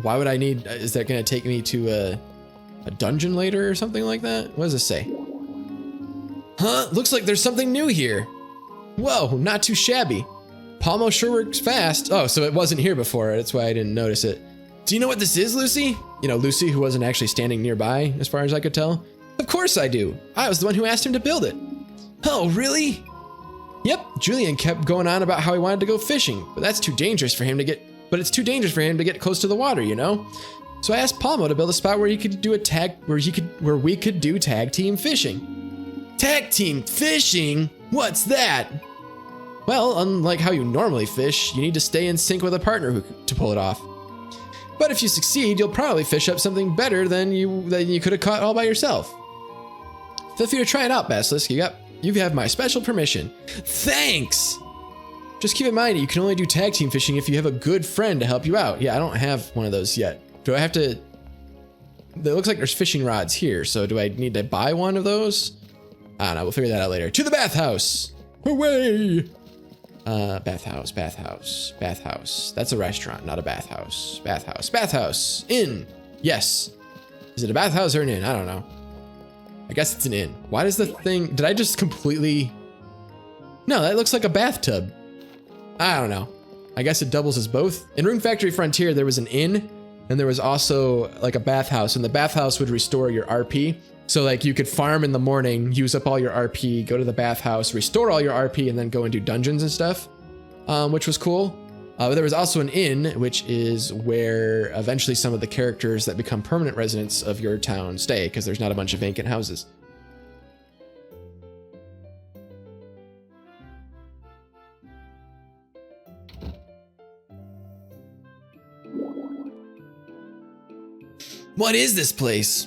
A: why would I need, is that gonna take me to a dungeon later or something like that? What does this say? Huh, looks like there's something new here. Whoa, not too shabby. Palmo sure works fast. Oh, so it wasn't here before, that's why I didn't notice it. Do you know what this is, Lucy? You know, Lucy, who wasn't actually standing nearby, as far as I could tell. Of course I do. I was the one who asked him to build it. Oh, really? Yep, Julian kept going on about how he wanted to go fishing, but that's too dangerous for him to get but it's too dangerous for him to get close to the water, you know? So I asked Palmo to build a spot where he could do where we could do tag team fishing. Tag team fishing? What's that? Well, unlike how you normally fish, you need to stay in sync with a partner to pull it off. But if you succeed, you'll probably fish up something better than you could have caught all by yourself. Feel free to try it out, Basilisk. You have my special permission. Thanks! Just keep in mind, you can only do tag team fishing if you have a good friend to help you out. Yeah, I don't have one of those yet. Do I have to... It looks like there's fishing rods here, so do I need to buy one of those? I don't know, we'll figure that out later. To the bathhouse! Away! Bathhouse. That's a restaurant, not a bathhouse. Bathhouse. Inn. Yes. Is it a bathhouse or an inn? I don't know. I guess it's an inn. Why does the thing... Did I just completely... No, that looks like a bathtub. I don't know. I guess it doubles as both. In Rune Factory Frontier, there was an inn, and there was also like a bathhouse, and the bathhouse would restore your RP. So like you could farm in the morning, use up all your RP, go to the bathhouse, restore all your RP, and then go and do dungeons and stuff, which was cool. But there was also an inn, which is where eventually some of the characters that become permanent residents of your town stay, because there's not a bunch of vacant houses. What is this place?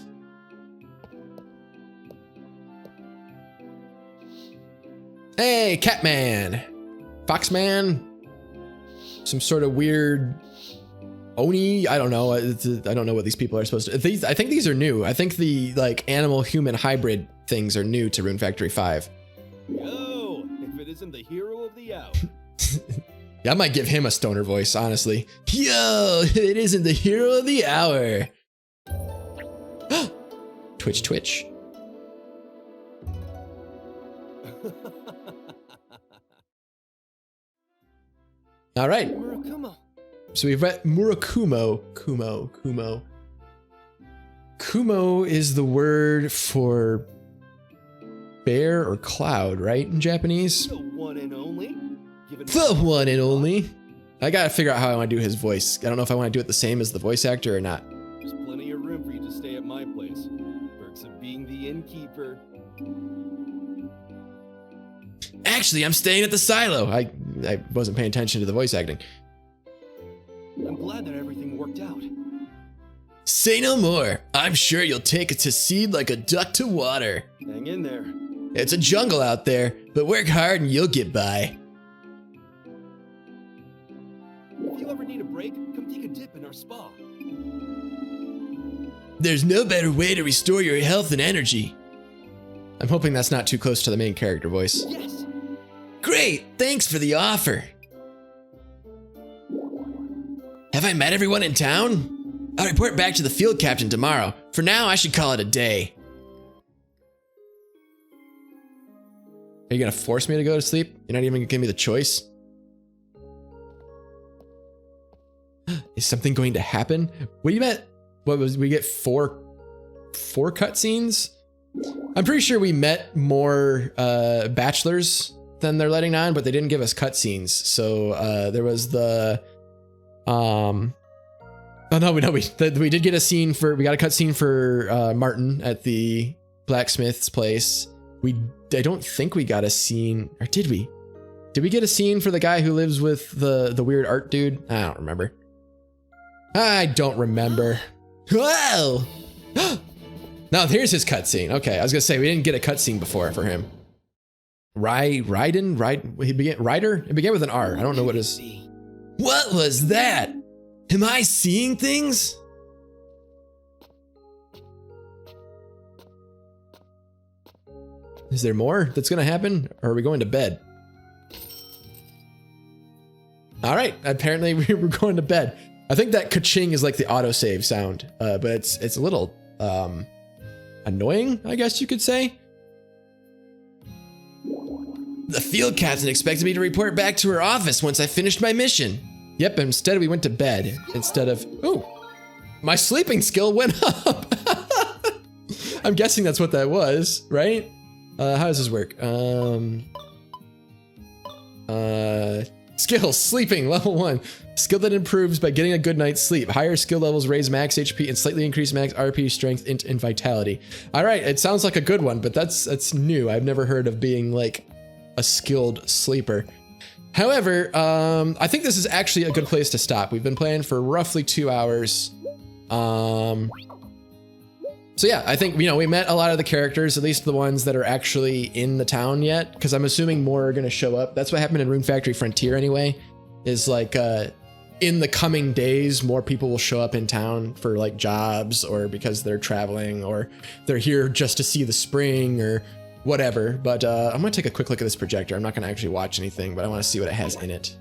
A: Hey, Catman! Foxman? Some sort of weird Oni? I don't know. I don't know what these people are supposed to... I think these are new. I think the like animal-human hybrid things are new to Rune Factory 5.
G: Yo, if it isn't the hero of the hour.
A: Yeah, I might give him a stoner voice, honestly. Yo, it isn't the hero of the hour. Twitch. All right.
E: Murakumo.
A: So we've read Murakumo. Kumo is the word for bear or cloud, right? In Japanese?
G: The one and only.
A: The one and only. I gotta figure out how I want to do his voice. I don't know if I want to do it the same as the voice actor or not.
G: There's plenty of room for you to stay at my place. Perks of being the innkeeper.
A: Actually, I'm staying at the silo. I wasn't paying attention to the voice acting.
E: I'm glad that everything worked out.
A: Say no more. I'm sure you'll take it to seed like a duck to water.
G: Hang in there.
A: It's a jungle out there, but work hard and you'll get by.
E: If you ever need a break, come take a dip in our spa.
A: There's no better way to restore your health and energy. I'm hoping that's not too close to the main character voice.
E: Yes!
A: Great, thanks for the offer. Have I met everyone in town? I'll report back to the field captain tomorrow. For now, I should call it a day. Are you gonna force me to go to sleep? You're not even gonna give me the choice? Is something going to happen? We get four cutscenes? I'm pretty sure we met more bachelors than they're letting on, but they didn't give us cutscenes. So there was the oh no, we did get a scene for, we got a cutscene for Martin at the blacksmith's place. I don't think we got a scene, or did we? Did we get a scene for the guy who lives with the weird art dude? I don't remember. Whoa! Now here's his cutscene. Okay, I was gonna say we didn't get a cutscene before for him. Ryder? It began with an R. I don't know what his... What was that? Am I seeing things? Is there more that's gonna happen? Or are we going to bed? All right, apparently we're going to bed. I think that ka-ching is like the autosave sound, but it's a little annoying, I guess you could say. The field captain expected me to report back to her office once I finished my mission. Yep, instead we went to bed instead of... Ooh, my sleeping skill went up. I'm guessing that's what that was, right? How does this work? Skills, sleeping, level 1. Skill that improves by getting a good night's sleep. Higher skill levels raise max HP and slightly increase max RP, strength, int, and vitality. All right, it sounds like a good one, but that's new. I've never heard of being like a skilled sleeper. However, I think this is actually a good place to stop. We've been playing for roughly 2 hours. So yeah, I think, we met a lot of the characters, at least the ones that are actually in the town yet, because I'm assuming more are going to show up. That's what happened in Rune Factory Frontier anyway, is like in the coming days, more people will show up in town for like jobs or because they're traveling or they're here just to see the spring or whatever. But I'm going to take a quick look at this projector. I'm not going to actually watch anything, but I want to see what it has in it.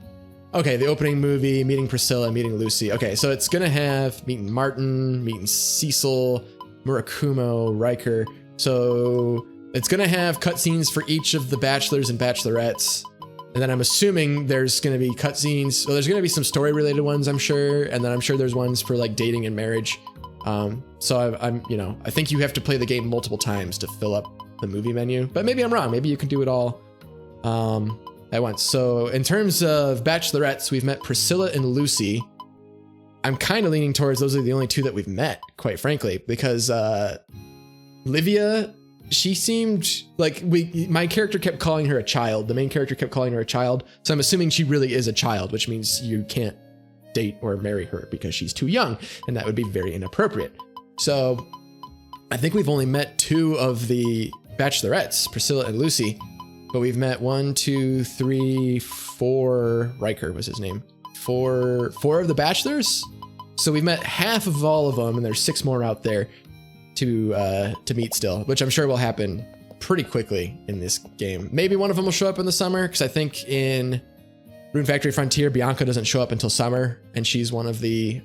A: Okay, the opening movie, meeting Priscilla, meeting Lucy. Okay, so it's going to have meeting Martin, meeting Cecil, Murakumo, Riker. So it's going to have cutscenes for each of the bachelors and bachelorettes. And then I'm assuming there's going to be cutscenes. Well, there's going to be some story related ones, I'm sure. And then I'm sure there's ones for like dating and marriage. So I think you have to play the game multiple times to fill up the movie menu, but maybe I'm wrong. Maybe you can do it all at once. So in terms of bachelorettes, we've met Priscilla and Lucy. I'm kind of leaning towards those are the only two that we've met, quite frankly, because Livia, she seemed like my character kept calling her a child. The main character kept calling her a child. So I'm assuming she really is a child, which means you can't date or marry her because she's too young, and that would be very inappropriate. So I think we've only met 2 of the bachelorettes, Priscilla and Lucy, but we've met 1, 2, 3, 4, Riker was his name. 4 of the bachelors. So we've met half of all of them, and there's 6 more out there to meet still, which I'm sure will happen pretty quickly in this game. Maybe one of them will show up in the summer, because I think in Rune Factory Frontier, Bianca doesn't show up until summer, and she's one of the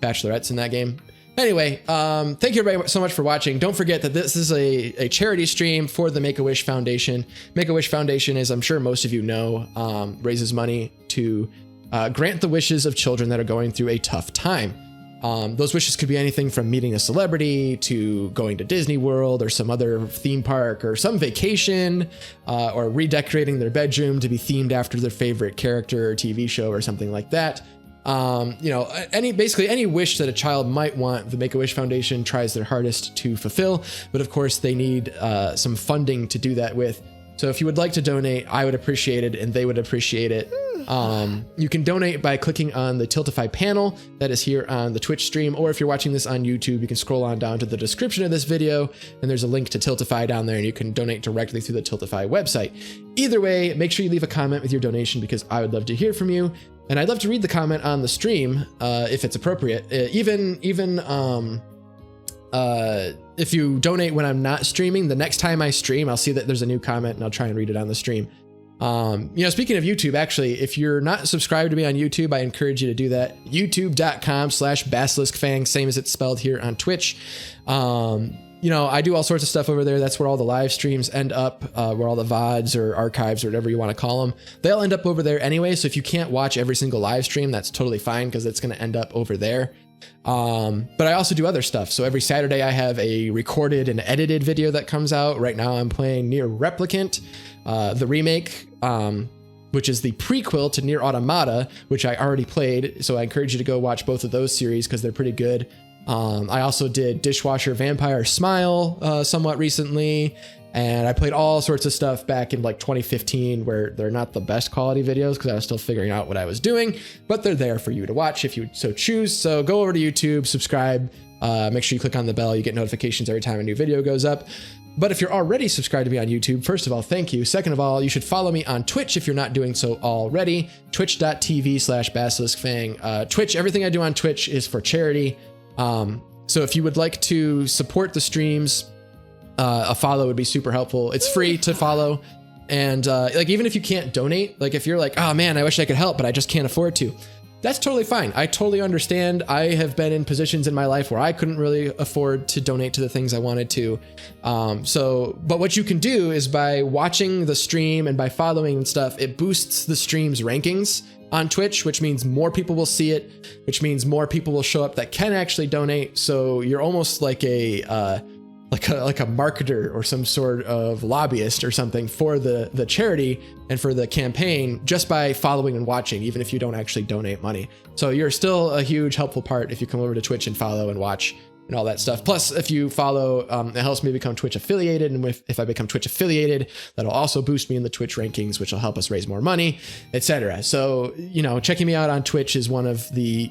A: bachelorettes in that game. Anyway, thank you everybody so much for watching. Don't forget that this is a charity stream for the Make-A-Wish Foundation. Make-A-Wish Foundation, as I'm sure most of you know, raises money to grant the wishes of children that are going through a tough time. Those wishes could be anything from meeting a celebrity to going to Disney World or some other theme park or some vacation, or redecorating their bedroom to be themed after their favorite character or TV show or something like that. Basically any wish that a child might want, the Make-A-Wish Foundation tries their hardest to fulfill, but of course they need some funding to do that with. So if you would like to donate, I would appreciate it and they would appreciate it. You can donate by clicking on the Tiltify panel that is here on the Twitch stream, or if you're watching this on YouTube, you can scroll on down to the description of this video and there's a link to Tiltify down there and you can donate directly through the Tiltify website. Either way, make sure you leave a comment with your donation because I would love to hear from you. And I'd love to read the comment on the stream if it's appropriate. If you donate when I'm not streaming, the next time I stream, I'll see that there's a new comment and I'll try and read it on the stream. Speaking of YouTube, actually, if you're not subscribed to me on YouTube, I encourage you to do that. youtube.com/basiliskfang, same as it's spelled here on Twitch. I do all sorts of stuff over there. That's where all the live streams end up, where all the VODs or archives or whatever you want to call them. They'll end up over there anyway. So if you can't watch every single live stream, that's totally fine because it's going to end up over there. But I also do other stuff. So every Saturday I have a recorded and edited video that comes out. Right now I'm playing Nier Replicant, the remake, which is the prequel to Nier Automata, which I already played. So I encourage you to go watch both of those series because they're pretty good. I also did Dishwasher Vampire Smile somewhat recently, and I played all sorts of stuff back in like 2015 where they're not the best quality videos because I was still figuring out what I was doing, but they're there for you to watch if you so choose. So go over to YouTube, subscribe, make sure you click on the bell, you get notifications every time a new video goes up. But if you're already subscribed to me on YouTube, first of all, thank you. Second of all, you should follow me on Twitch if you're not doing so already, twitch.tv/basiliskfang. Twitch, everything I do on Twitch is for charity. So if you would like to support the streams, a follow would be super helpful. It's free to follow. And even if you can't donate, like if you're like, oh man, I wish I could help, but I just can't afford to, that's totally fine. I totally understand. I have been in positions in my life where I couldn't really afford to donate to the things I wanted to. But what you can do is by watching the stream and by following and stuff, it boosts the stream's rankings on Twitch, which means more people will see it, which means more people will show up that can actually donate. So you're almost like like a marketer or some sort of lobbyist or something for the charity and for the campaign just by following and watching, even if you don't actually donate money. So you're still a huge helpful part if you come over to Twitch and follow and watch and all that stuff. Plus, if you follow, it helps me become Twitch affiliated. And if I become Twitch affiliated, that'll also boost me in the Twitch rankings, which will help us raise more money, etc. So, you know, checking me out on Twitch is one of the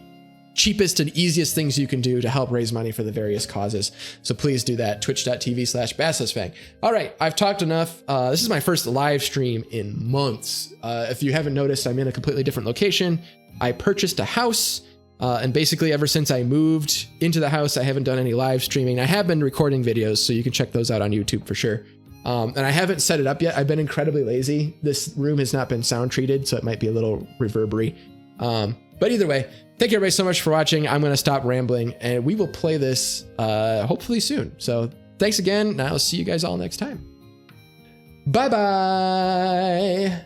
A: cheapest and easiest things you can do to help raise money for the various causes. So please do that. Twitch.tv/BachelorsFang. All right, I've talked enough. This is my first live stream in months. If you haven't noticed, I'm in a completely different location. I purchased a house. And basically ever since I moved into the house, I haven't done any live streaming. I have been recording videos, so you can check those out on YouTube for sure. And I haven't set it up yet. I've been incredibly lazy. This room has not been sound treated, so it might be a little reverbery. But either way, thank you everybody so much for watching. I'm going to stop rambling and we will play this hopefully soon. So thanks again, and I'll see you guys all next time. Bye-bye.